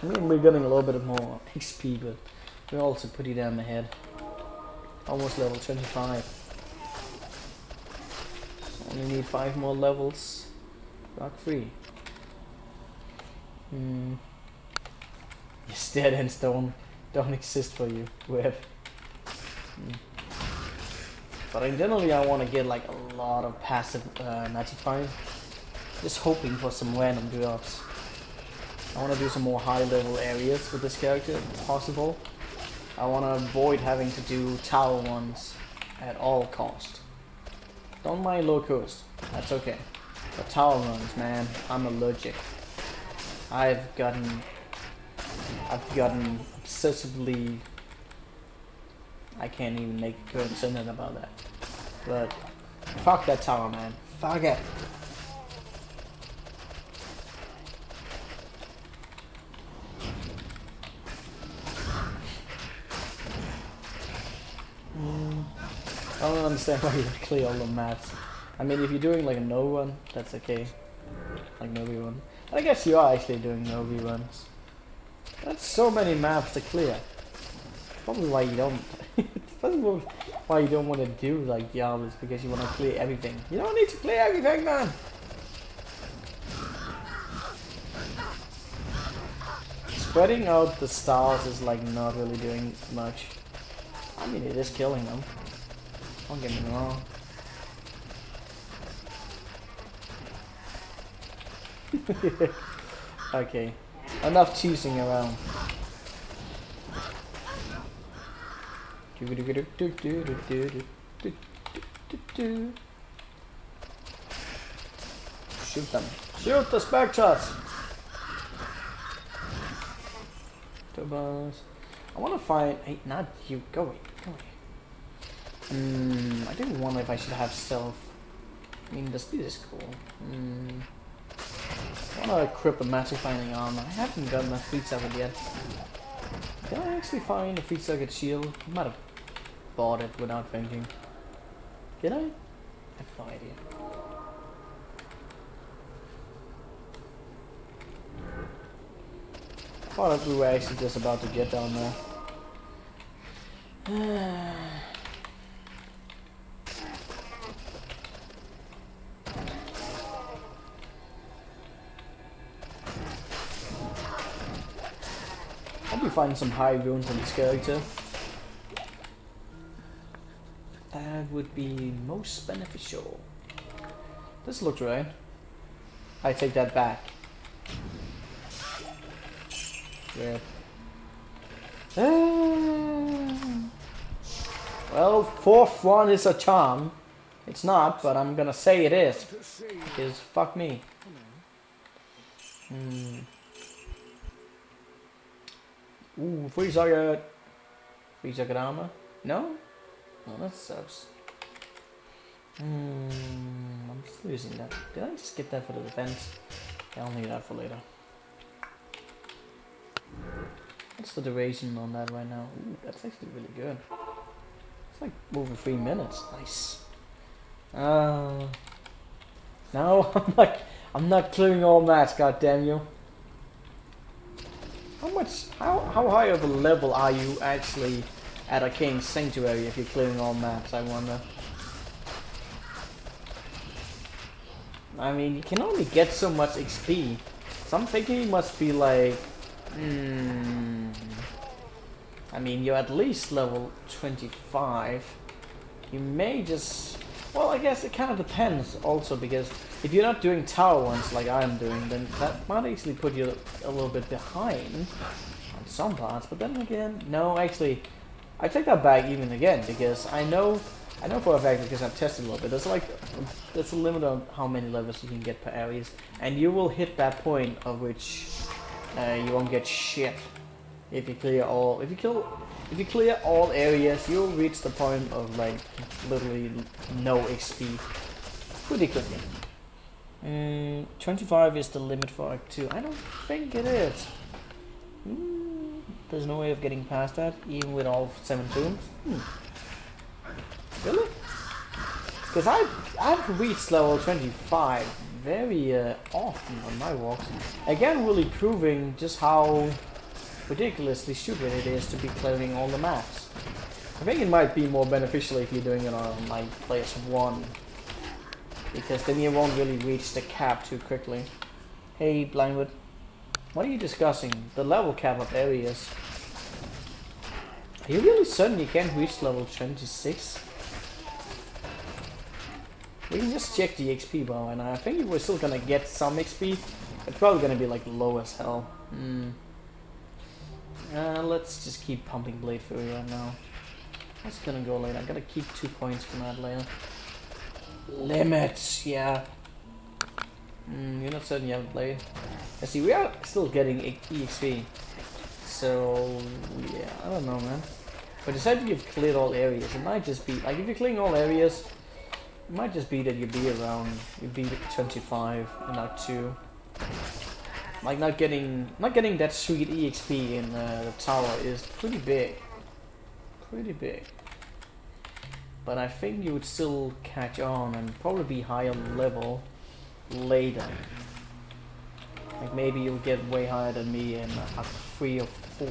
I mean, we're getting a little bit more XP, but we're also pretty damn ahead. Almost level 25. Only need 5 more levels. Rock free. Yes, dead ends don't exist for you, web. But generally I want to get like a lot of passive magic fire. Just hoping for some random drops. I want to do some more high level areas with this character if possible. I want to avoid having to do tower ones at all cost. Don't mind low cost, that's okay. But tower runs, man, I'm allergic. I've gotten obsessively. I can't even make a current sentence about that. But fuck that tower, man. Fuck it. I don't understand why you clear all the maps. I mean, if you're doing like a no run, that's okay. Like no rerun. I guess you are actually doing no reruns. That's so many maps to clear. Probably why you don't. Probably why you don't want to do like Diablos, because you want to clear everything. You don't need to clear everything, man. Spreading out the stars is like not really doing much. I mean, it is killing them. Don't get me wrong. Okay, enough teasing around. Shoot them. Shoot the spectres! Turbos. I want to find. Hey, not you. Go away. Go away. I didn't wonder if I should have stealth. I mean, the speed is cool. I want to equip a massive finding armor. I haven't gotten my fleet socket yet. Did I actually find a fleet socket shield? I might have bought it without thinking. Did I? I have no idea. I thought that we were actually just about to get down there. I'll be finding some high runes on this character. That would be most beneficial. This looks right. I take that back. Yeah. Well, fourth one is a charm. It's not, but I'm gonna say it is. Because fuck me. Ooh, free socket. Free socket armor? No? Oh, that sucks. I'm just losing that. Did I just get that for the defense? Yeah, I'll need that for later. What's the duration on that right now? Ooh, that's actually really good. It's like over 3 minutes. Nice. No, I'm not clearing all mats, god damn you. How high of a level are you actually at a King's Sanctuary if you're clearing all maps, I wonder? I mean, you can only get so much XP. So I'm thinking it must be like... I mean, you're at least level 25. You may just... Well, I guess it kind of depends also, because if you're not doing tower ones like I'm doing, then that might actually put you a little bit behind on some parts. But then again, no, actually, I take that back even again, because I know for a fact, because I've tested a little bit, there's a limit on how many levels you can get per areas, and you will hit that point of which you won't get shit if you clear all. If you clear all areas, you'll reach the point of like literally no XP pretty quickly. 25 is the limit for Act 2. I don't think it is. There's no way of getting past that, even with all 7 tombs. Really? Because I've reached level 25 very often on my walks. Again, really proving just how ridiculously stupid it is to be clearing all the maps. I think it might be more beneficial if you're doing it on like players 1, because then you won't really reach the cap too quickly. Hey Blindwood, what are you discussing? The level cap of areas. Are you really certain you can't reach level 26? We can just check the XP bar, and I think we're still gonna get some XP. It's probably gonna be like low as hell. Let's just keep pumping Blade Fury right now. That's gonna go later. I'm gonna keep 2 points from that later. Limits, yeah. You're not certain you have Blade. I see, we are still getting EXP. So, yeah, I don't know, man. But decided you've cleared all areas. It might just be, like, if you're clearing all areas, it might just be that you'd be around, you'd be 25 in Act 2. Like, not getting that sweet EXP in the tower is pretty big. Pretty big. But I think you would still catch on and probably be higher level later. Like maybe you'll get way higher than me in Act 3 or 4.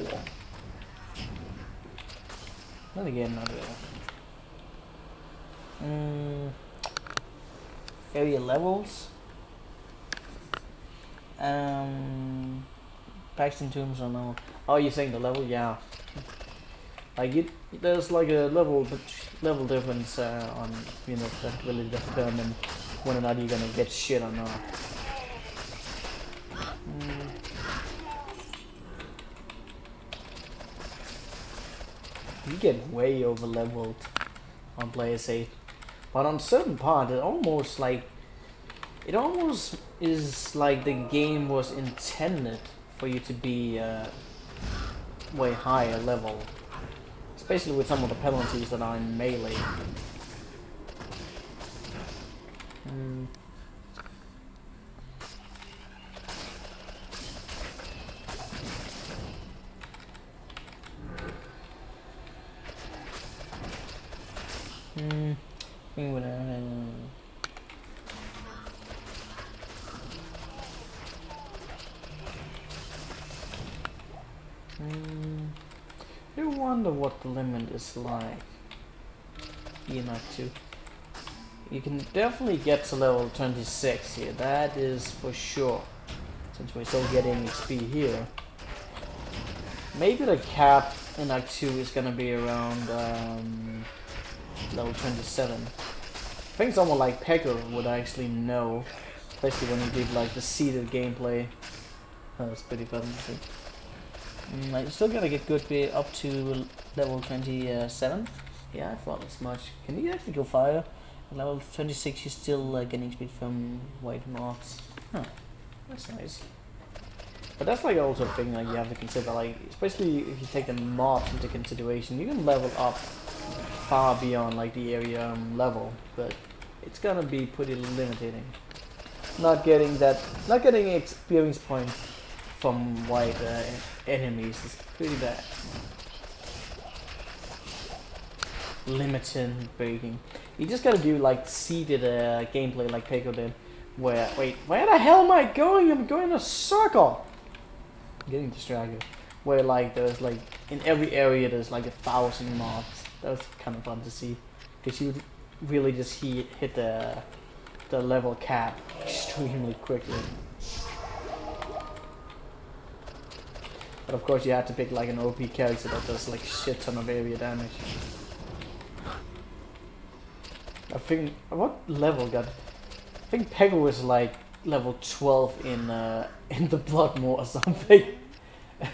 Then again, not really. Area levels. Paxton Tombs or no? Oh, you're saying the level? Yeah. Like there's like a level difference on, you know, that really determine whether or not you're gonna get shit or not. You get way over leveled on players 8, but on certain part it almost is like the game was intended for you to be way higher level, especially with some of the penalties that are in melee. I wonder what the limit is like. Not 2. You can definitely get to level 26 here, that is for sure. Since we're still getting XP here. Maybe the cap in Act 2 is gonna be around level 27. I think someone like Pegger would actually know, especially when he did like the seeded gameplay. That's pretty fun to see. I still gotta get good up to level 27. Yeah, I thought as much. Can you actually go fire? At level 26 you're still getting speed from white marks. Huh, that's nice. But that's like also a thing like you have to consider, like especially if you take the mobs into consideration, you can level up far beyond like the area level, but it's gonna be pretty limiting. Not getting experience points from white enemies is pretty bad. Limiting breaking. You just gotta do like seeded gameplay like Peiko did, where where the hell am I going? I'm going in a circle. I'm getting distracted. Where like there's like in every area there's like 1,000 mobs. That was kind of fun to see, because you really just hit the level cap extremely quickly. But of course you have to pick like an OP character that does like shit ton of area damage. I think what level got? I think Peggle was like level 12 in the Bloodmore or something,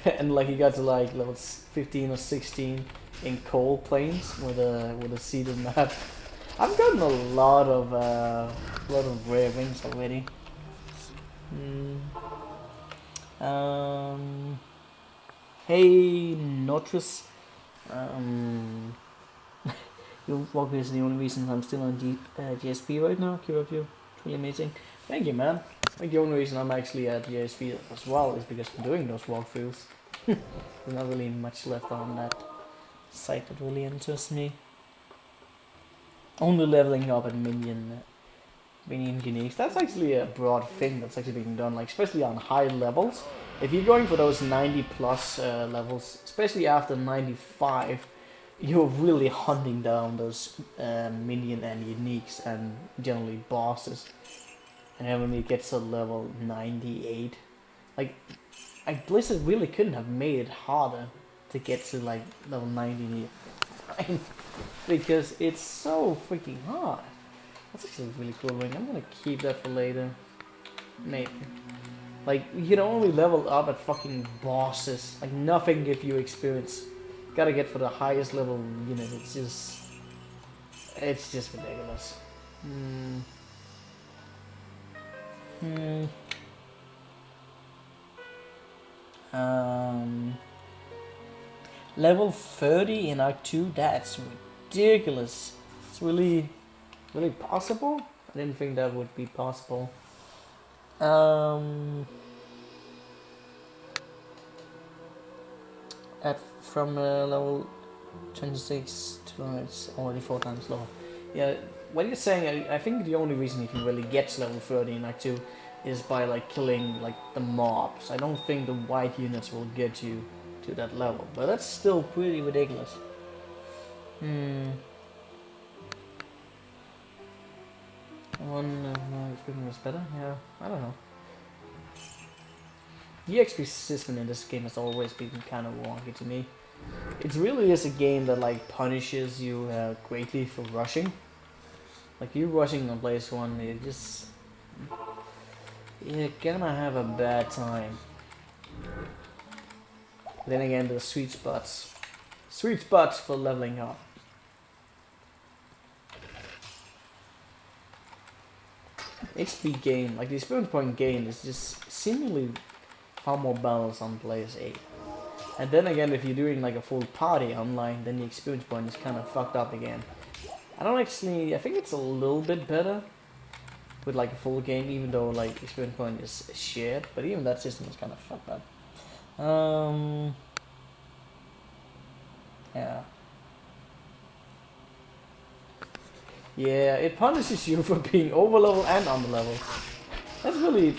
and like he got to like level 15 or 16 in Cold Plains with a seeded map. I've gotten a lot of rare rings already. Hey Notrus. Your walk is the only reason I'm still on GSP right now. Keep up, you. It's really amazing. Thank you, man. I think the only reason I'm actually at GSP as well is because I'm doing those walkthroughs. There's not really much left on that site that really interests me. Only leveling up at being unique. That's actually a broad thing that's actually being done, like especially on high levels. If you're going for those 90 plus levels, especially after 95, you're really hunting down those minion and uniques and generally bosses. And then when you get to level 98, like Blizzard really couldn't have made it harder to get to like level 99 because it's so freaking hard. That's actually a really cool ring. I'm gonna keep that for later. Maybe. Like, you can only level up at fucking bosses. Like, nothing gives you experience. Gotta get for the highest level unit. It's just ridiculous. Level 30 in Act 2, that's ridiculous. It's really possible? I didn't think that would be possible. From level 26 to it's already 4 times lower. Yeah, what you're saying, I think the only reason you can really get to level 30 in Act 2 is by like killing like the mobs. I don't think the white units will get you to that level, but that's still pretty ridiculous. One was better? Yeah, I don't know. The XP system in this game has always been kind of wonky to me. It really is a game that like punishes you greatly for rushing. Like you rushing on place 1, you're gonna have a bad time. Then again, the sweet spots for leveling up. XP gain, like the experience point gain, is just seemingly far more balanced on players 8. And then again, if you're doing like a full party online, then the experience point is kind of fucked up again. I think it's a little bit better with like a full game, even though like experience point is shared, but even that system is kind of fucked up. Yeah, it punishes you for being over level and under level. That's really,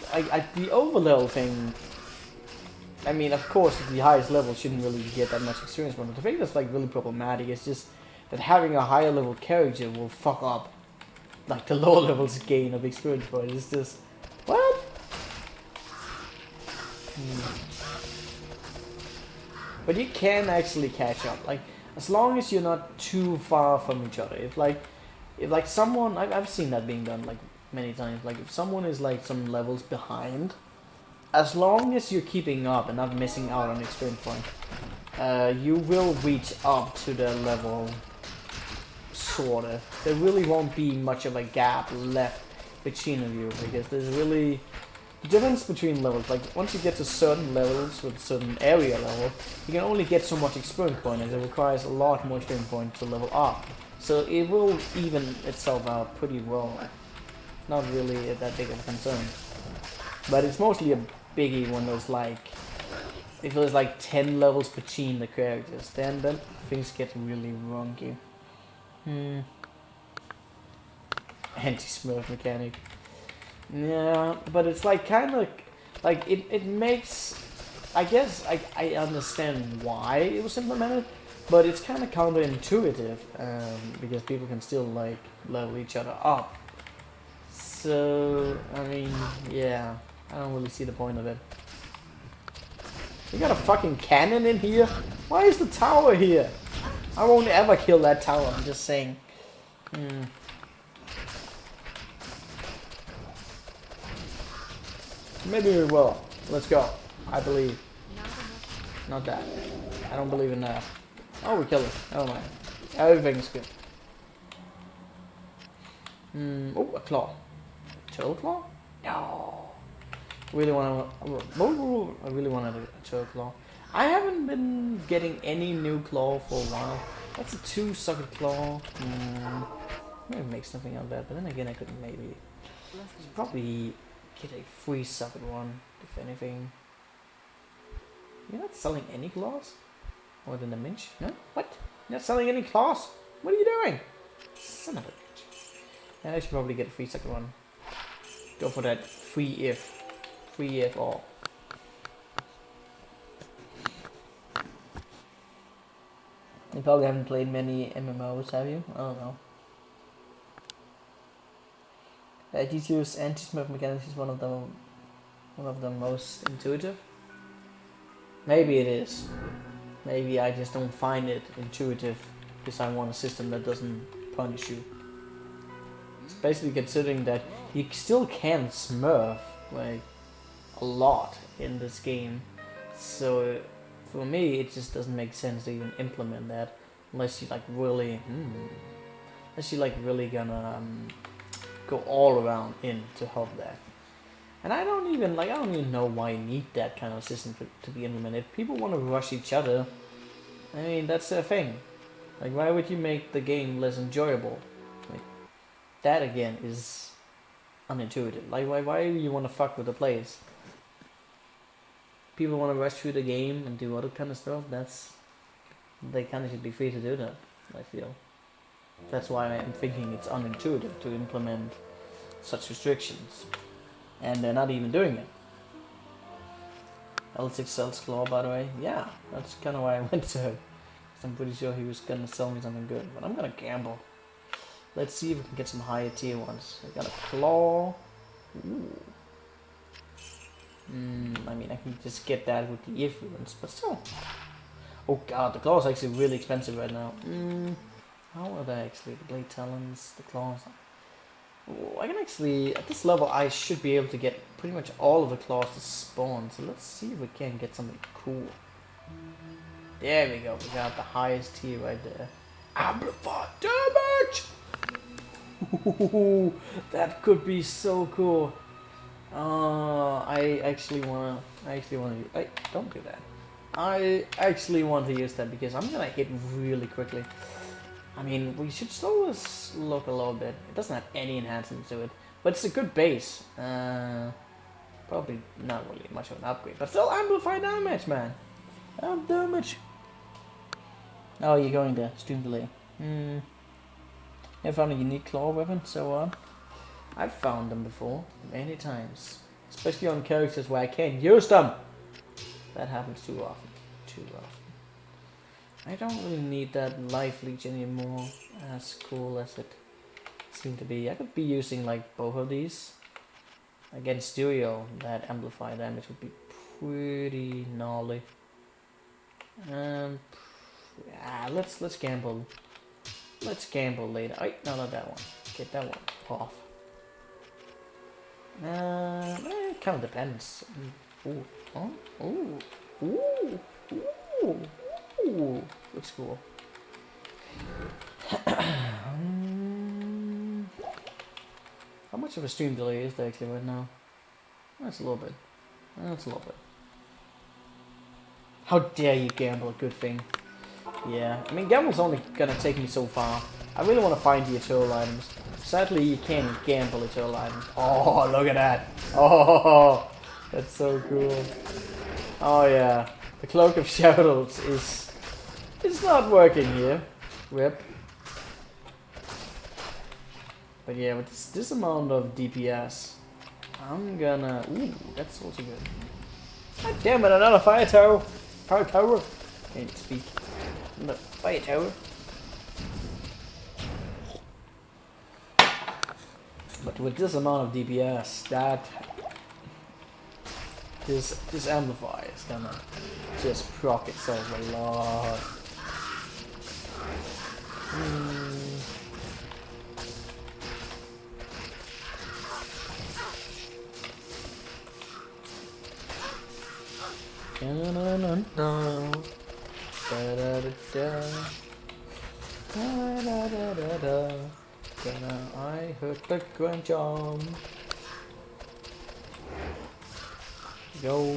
the over level thing. I mean, of course, the highest level shouldn't really get that much experience from it. I think that's like really problematic. It's just that having a higher level character will fuck up like the lower levels gain of experience points. It's just what? But you can actually catch up, like as long as you're not too far from each other. If someone, I've seen that being done like many times. Like if someone is like some levels behind, as long as you're keeping up and not missing out on experience point, you will reach up to their level. Sorta. There really won't be much of a gap left between of you because there's really difference between levels. Like once you get to certain levels with certain area level, you can only get so much experience point, and it requires a lot more experience point to level up. So it will even itself out pretty well. Not really that big of a concern. But it's mostly a biggie when there's like, if there's like 10 levels between the characters, then things get really wonky. Anti-smurf mechanic. Yeah, but it's like kind of like it makes, I guess I understand why it was implemented, but it's kind of counterintuitive because people can still like level each other up. So I mean, yeah, I don't really see the point of it. You got a fucking cannon in here? Why is the tower here? I won't ever kill that tower, I'm just saying. Maybe we will. Let's go. I believe. Not that. I don't believe in that. Oh, we killed it. Never mind. Everything's good. Oh, a claw. Turtle claw? No. I really wanted a turtle claw. I haven't been getting any new claw for a while. That's a 2-socket claw. Maybe make something out of that, but then again I could maybe probably get a 3-socket one, if anything. You're not selling any claws? More than a minch? No? What? You're not selling any claws? What are you doing? Son of a bitch. Yeah, I should probably get a 3-socket one. Go for that free if all. You probably haven't played many MMOs, have you? I don't know. GTU's anti-smurf mechanics is one of the most intuitive. Maybe it is. Maybe I just don't find it intuitive because I want a system that doesn't punish you. It's basically considering that you still can smurf like a lot in this game, so for me it just doesn't make sense to even implement that unless you like really, gonna go all around in to help that. And I don't even know why you need that kind of system to be implemented. If people want to rush each other, I mean that's their thing. Like, why would you make the game less enjoyable? Like, that again is unintuitive. Like, why do you want to fuck with the players? People want to rush through the game and do other kind of stuff. They kind of should be free to do that, I feel. That's why I'm thinking it's unintuitive to implement such restrictions. And they're not even doing it. L6 sells Claw, by the way. Yeah, that's kind of why I went to her. I'm pretty sure he was gonna sell me something good, but I'm gonna gamble. Let's see if we can get some higher tier ones. I got a Claw. Ooh. I mean, I can just get that with the influence, but still. Oh god, the Claw is actually really expensive right now. How are they actually? The Blade Talons, the Claws. Oh, I can actually, at this level, I should be able to get pretty much all of the Claws to spawn. So let's see if we can get something cool. There we go, we got the highest tier right there. Amplify damage! Ooh, that could be so cool. I actually wanna don't do that. I actually want to use that because I'm gonna hit really quickly. I mean, we should slow this look a little bit. It doesn't have any enhancement to it, but it's a good base. Probably not really much of an upgrade, but still amplify damage, man. Damage. Oh, you're going to stream delay. Never found a unique claw weapon, so on. I've found them before, many times. Especially on characters where I can't use them. That happens too often. Too often. I don't really need that life leech anymore, as cool as it seemed to be. I could be using like both of these. Against Stereo, that amplify damage would be pretty gnarly. Let's gamble. Let's gamble later. No, not that one. Get that one off. It kind of depends. Ooh, oh, ooh, ooh, ooh, ooh. Looks cool. How much of a stream delay is there actually right now? That's a little bit. That's a little bit. How dare you gamble, a good thing. Yeah, I mean, gamble's only gonna take me so far. I really want to find the Eternal items. Sadly, you can't gamble Eternal items. Oh, look at that. Oh, that's so cool. Oh yeah, the Cloak of Shadows is not working here. Rip. But yeah, with this amount of DPS, I'm gonna... Ooh, that's also good. God damn it, another fire tower. Fire tower. Can't speak. Another fire tower. But with this amount of DPS, this amplifier is gonna just proc itself a lot. I heard the grand jump. Go.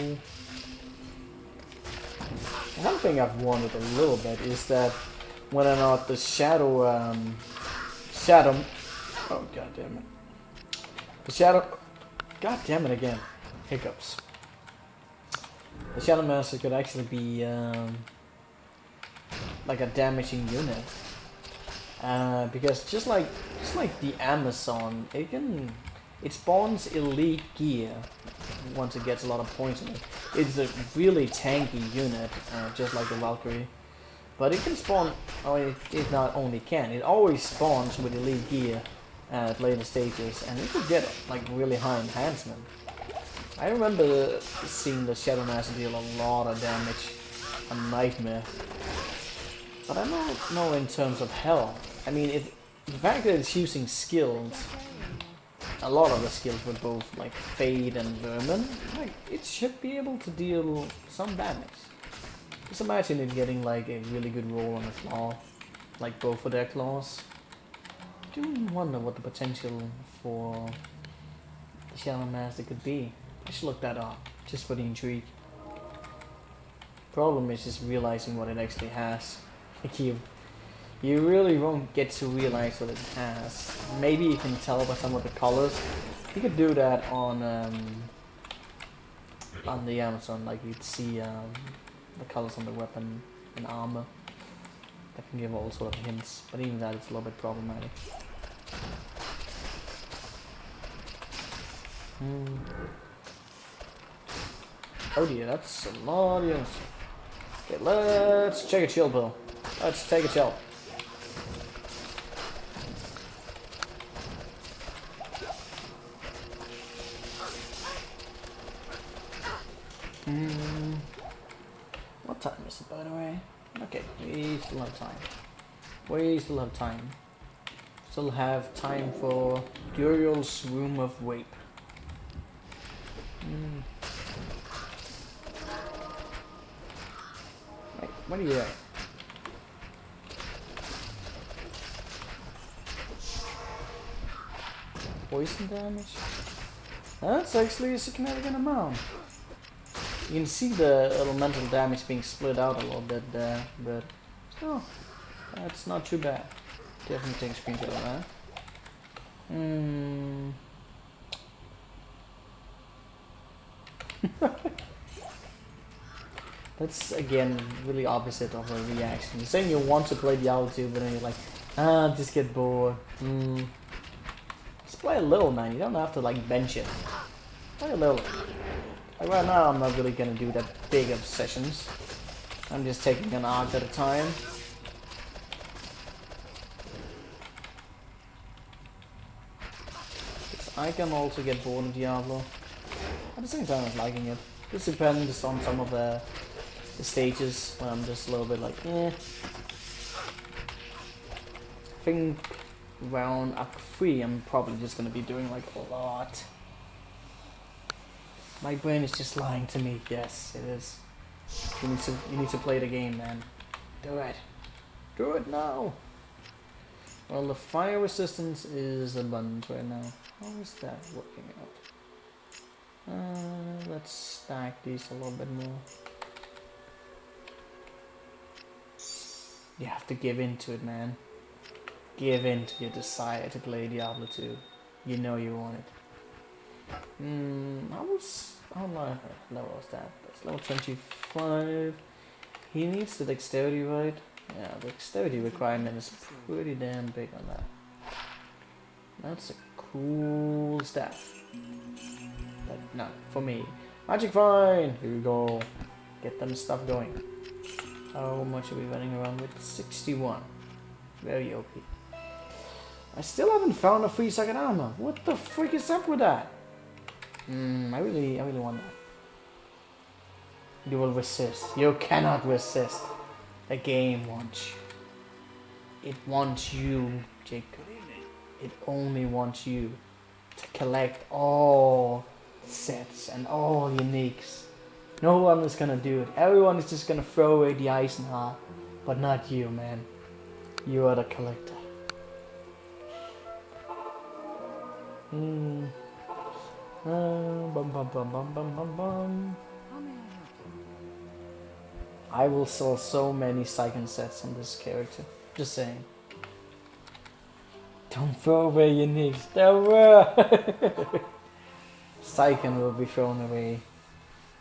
One thing I've wanted a little bit is that when or not the shadow oh god damn it. The shadow god damn it again. Hiccups. The Shadow Master could actually be like a damaging unit, because just like the Amazon, it can It spawns elite gear once it gets a lot of points in it. It's a really tanky unit, just like the Valkyrie. But it can spawn, it not only can, it always spawns with elite gear at later stages, and it could get like really high enhancement. I remember seeing the Shadow Master deal a lot of damage, a nightmare. But I don't know in terms of health. I mean, the fact that it's using skills, a lot of the skills with both like Fade and Vermin, like it should be able to deal some damage. Just imagine it getting like a really good roll on a claw, like both of their claws. I do wonder what the potential for the Shadow Master could be. I should look that up, just for the intrigue. Problem is just realizing what it actually has. Like you really won't get to realize what it has. Maybe you can tell by some of the colors. You could do that on the Amazon, like you'd see the colors on the weapon and armor. That can give all sort of hints, but even that is a little bit problematic. Oh dear, that's a lot of units. Okay, let's check a chill pill. Let's take a chill. What time is it, by the way? Okay, we still have time. We still have time. Still have time for Duriel's Room of Wape. Wait, what are you doing? Poison damage? That's actually a significant amount. You can see the elemental damage being split out a little bit there, but still, that's not too bad. Definitely take a screenshot of that. That's again really opposite of a reaction. You're saying you want to play Diablo 2, but then you're like, just get bored. Just play a little, man. You don't have to like bench it. Play a little. Like right now, I'm not really gonna do that big of sessions. I'm just taking an arc at a time. I can also get bored of Diablo. At the same time, I'm liking it. This depends on some of the stages where I'm just a little bit like, eh. I think around Act 3, I'm probably just gonna be doing like a lot. My brain is just lying to me. Yes, it is. You need to play the game, man. Do it. Do it now. Well, the fire resistance is abundant right now. How is that working out? Let's stack these a little bit more. You have to give in to it, man. Give in to your desire to play Diablo 2. You know you want it. How long level was that? That's level 25. He needs the dexterity, right? Yeah, the dexterity requirement is pretty damn big on that. That's a cool staff. But no, for me. Magic Vine! Here we go. Get them stuff going. How much are we running around with? 61. Very OP. I still haven't found a 3-second armor. What the frick is up with that? I really want that. You will resist. You cannot resist. The game wants you. It wants you, Jacob. It only wants you to collect all sets and all uniques. No one is gonna do it. Everyone is just gonna throw away the ice and heart. But not you, man. You are the collector. I will sell so many Psychen sets on this character. Just saying. Don't throw away your nicks. Psychen will be thrown away.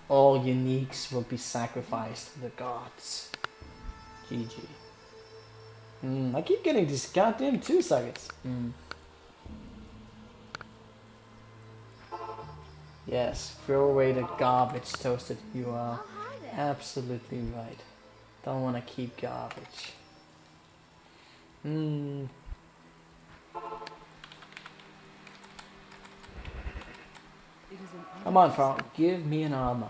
All uniques will be sacrificed to the gods. GG. I keep getting these goddamn 2 seconds. Yes, throw away the garbage, Toasted. You are absolutely right. Don't want to keep garbage. Hmm. Come on, Frog. Give me an armor.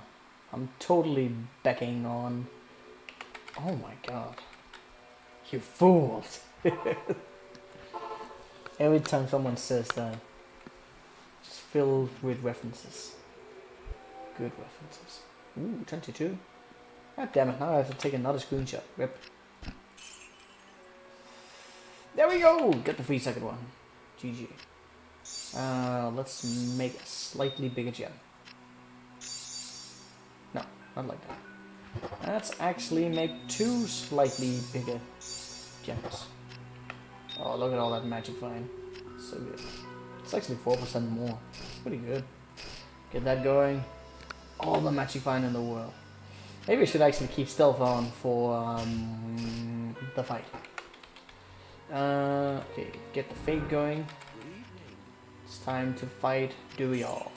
I'm totally becking on. Oh my god. You fools. Every time someone says that, just filled with references. Good references. Ooh, 22. God damn it, now I have to take another screenshot. Rip. There we go! Get the 3-second one. GG. Let's make a slightly bigger gem. No, not like that. Let's actually make 2 slightly bigger gems. Oh, look at all that magic vine. So good. It's actually 4% more. Pretty good. Get that going. All the magic vine in the world. Maybe I should actually keep stealth on for the fight. Okay, get the fade going. It's time to fight. Do we all?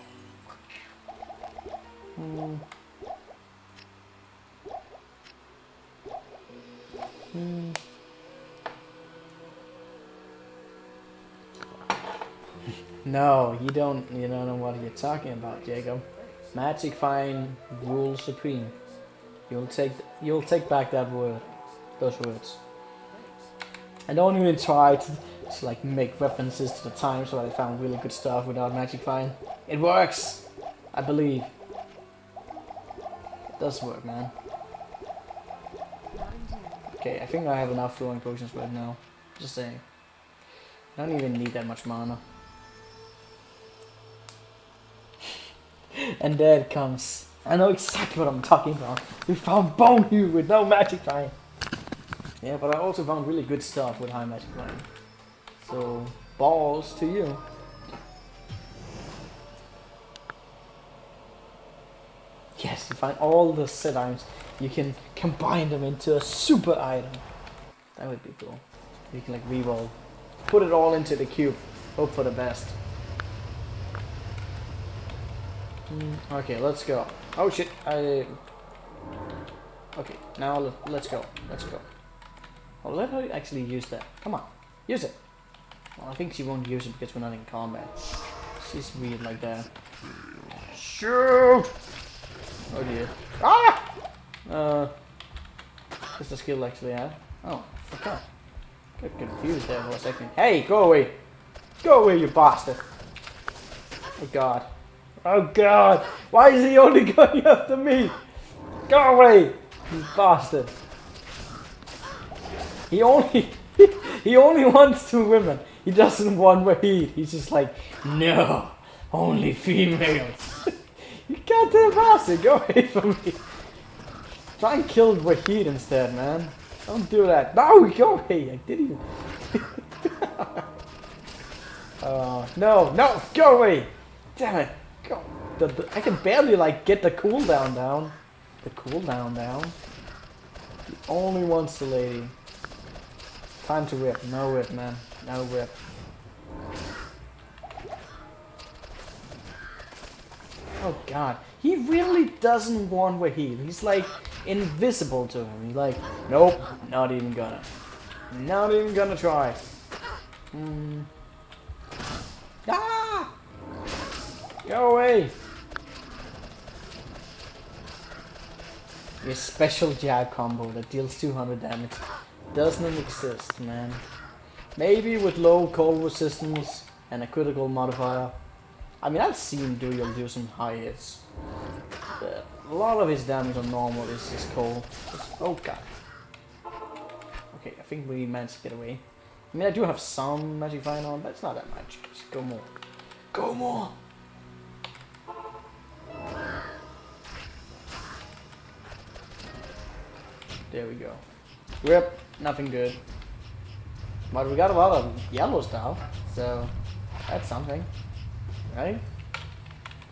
No, you don't know what you're talking about, Jacob. Magic Fine rules supreme. You'll take back that word, those words. And don't even try to like make references to the times where I found really good stuff without Magic Fine. It works, I believe. It does work, man. Okay, I think I have enough throwing potions right now. Just saying. I don't even need that much mana. And there it comes. I know exactly what I'm talking about. We found Bone Hue with no Magic Fine. Yeah, but I also found really good stuff with high Magic Fine. So, balls to you. Yes, you find all the set items. You can combine them into a super item. That would be cool. You can like reroll. Put it all into the cube. Hope for the best. Okay, let's go. Oh shit, okay, now let's go. Let's go. Oh, let her actually use that. Come on, use it. Well, I think she won't use it because we're not in combat. She's weird like that. Shoot! Oh dear. Ah! What's the skill actually have? Oh, fuck off. Got confused there for a second. Hey, go away! Go away, you bastard! Oh god. Oh god! Why is he only going after me? Go away! You bastard! He only he only wants 2 women. He doesn't want Wahid. He's just like, no, only females. You goddamn bastard, go away from me. Try and kill Wahid instead, man. Don't do that. No, go away. I didn't even. No, go away. Damn it. Go. I can barely like get the cooldown down. The cooldown down. He only wants the lady. Time to whip. No whip, man. No whip. Oh god. He really doesn't want Wahid. He's like invisible to him. He's like, nope, not even gonna. Not even gonna try. Ah! Go away! Your special jab combo that deals 200 damage doesn't exist, man. Maybe with low cold resistance and a critical modifier. I mean, I've seen Duel do some high hits. But a lot of his damage on normal is just cold. Oh god. Okay, I think we managed to get away. I mean, I do have some magic fire on, but it's not that much. Just go more. Go more! There we go. Rip, nothing good. But we got a lot of yellow stuff, so that's something, right?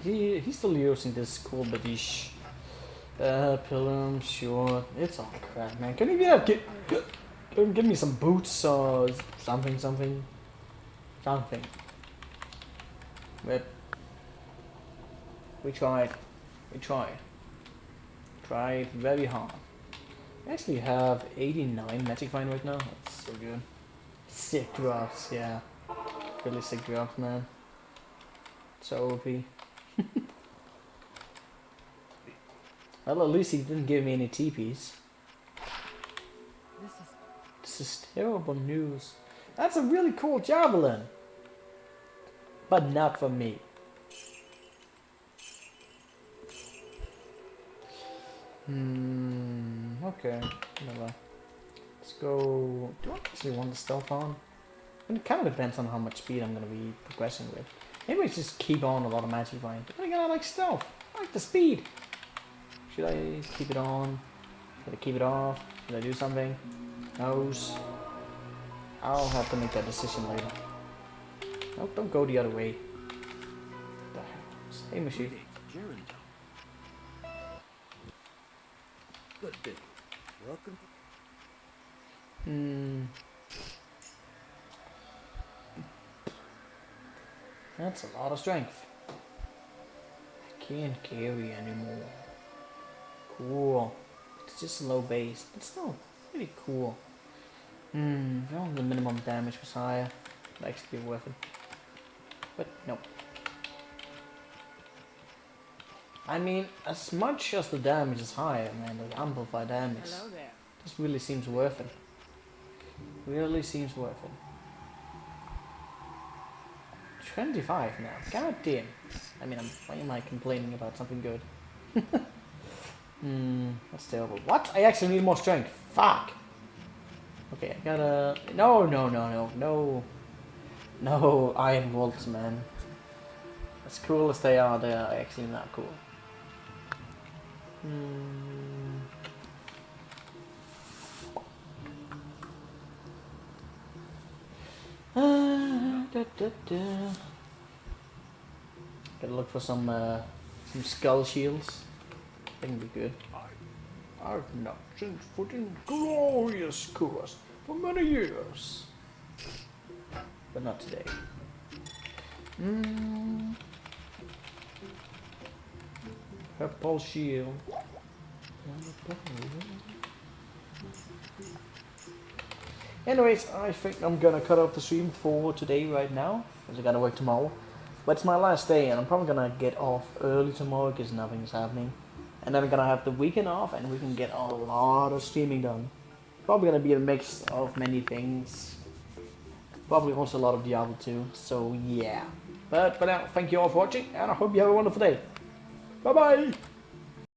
He's still using this cool Badish. Pilum, sure. It's all crap, man. Can you give me some boots or something? Rip. We tried. We tried. Tried very hard. I actually have 89 magic find right now. That's so good. Sick drops, yeah. Really sick drops, man. So OP. Well, at least he didn't give me any TPs. This is terrible news. That's a really cool javelin. But not for me. Okay. Whatever. Let's go. Do I actually want the stealth on? And it kind of depends on how much speed I'm going to be progressing with. Maybe I just keep on a lot of magic find. But again, I like stealth. I like the speed. Should I keep it on? Should I keep it off? Should I do something? Nose. I'll have to make that decision later. Nope, don't go the other way. What the heck? Hey, machine. Good day. Welcome. That's a lot of strength. I can't carry anymore. Cool. It's just low base, but still pretty cool. Well, the minimum damage was higher. It'd actually be worth it. But nope. I mean, as much as the damage is higher, man, the amplified damage. Hello there. This really seems worth it. Really seems worth it. 25 now. God damn. I mean, why am I complaining about something good? That's terrible. What? I actually need more strength. Fuck. Okay, I gotta... No, iron wolves, man. As cool as they are actually not cool. Gotta look for some skull shields. I think it'd be good. I've not set foot in glorious course for many years, but not today. Purple shield. Anyways, I think I'm gonna cut off the stream for today right now, because I gotta work tomorrow. But it's my last day, and I'm probably gonna get off early tomorrow because nothing's happening. And then I'm gonna have the weekend off, and we can get a lot of streaming done. Probably gonna be a mix of many things. Probably also a lot of Diablo 2. So yeah. But for now, thank you all for watching, and I hope you have a wonderful day. Bye bye.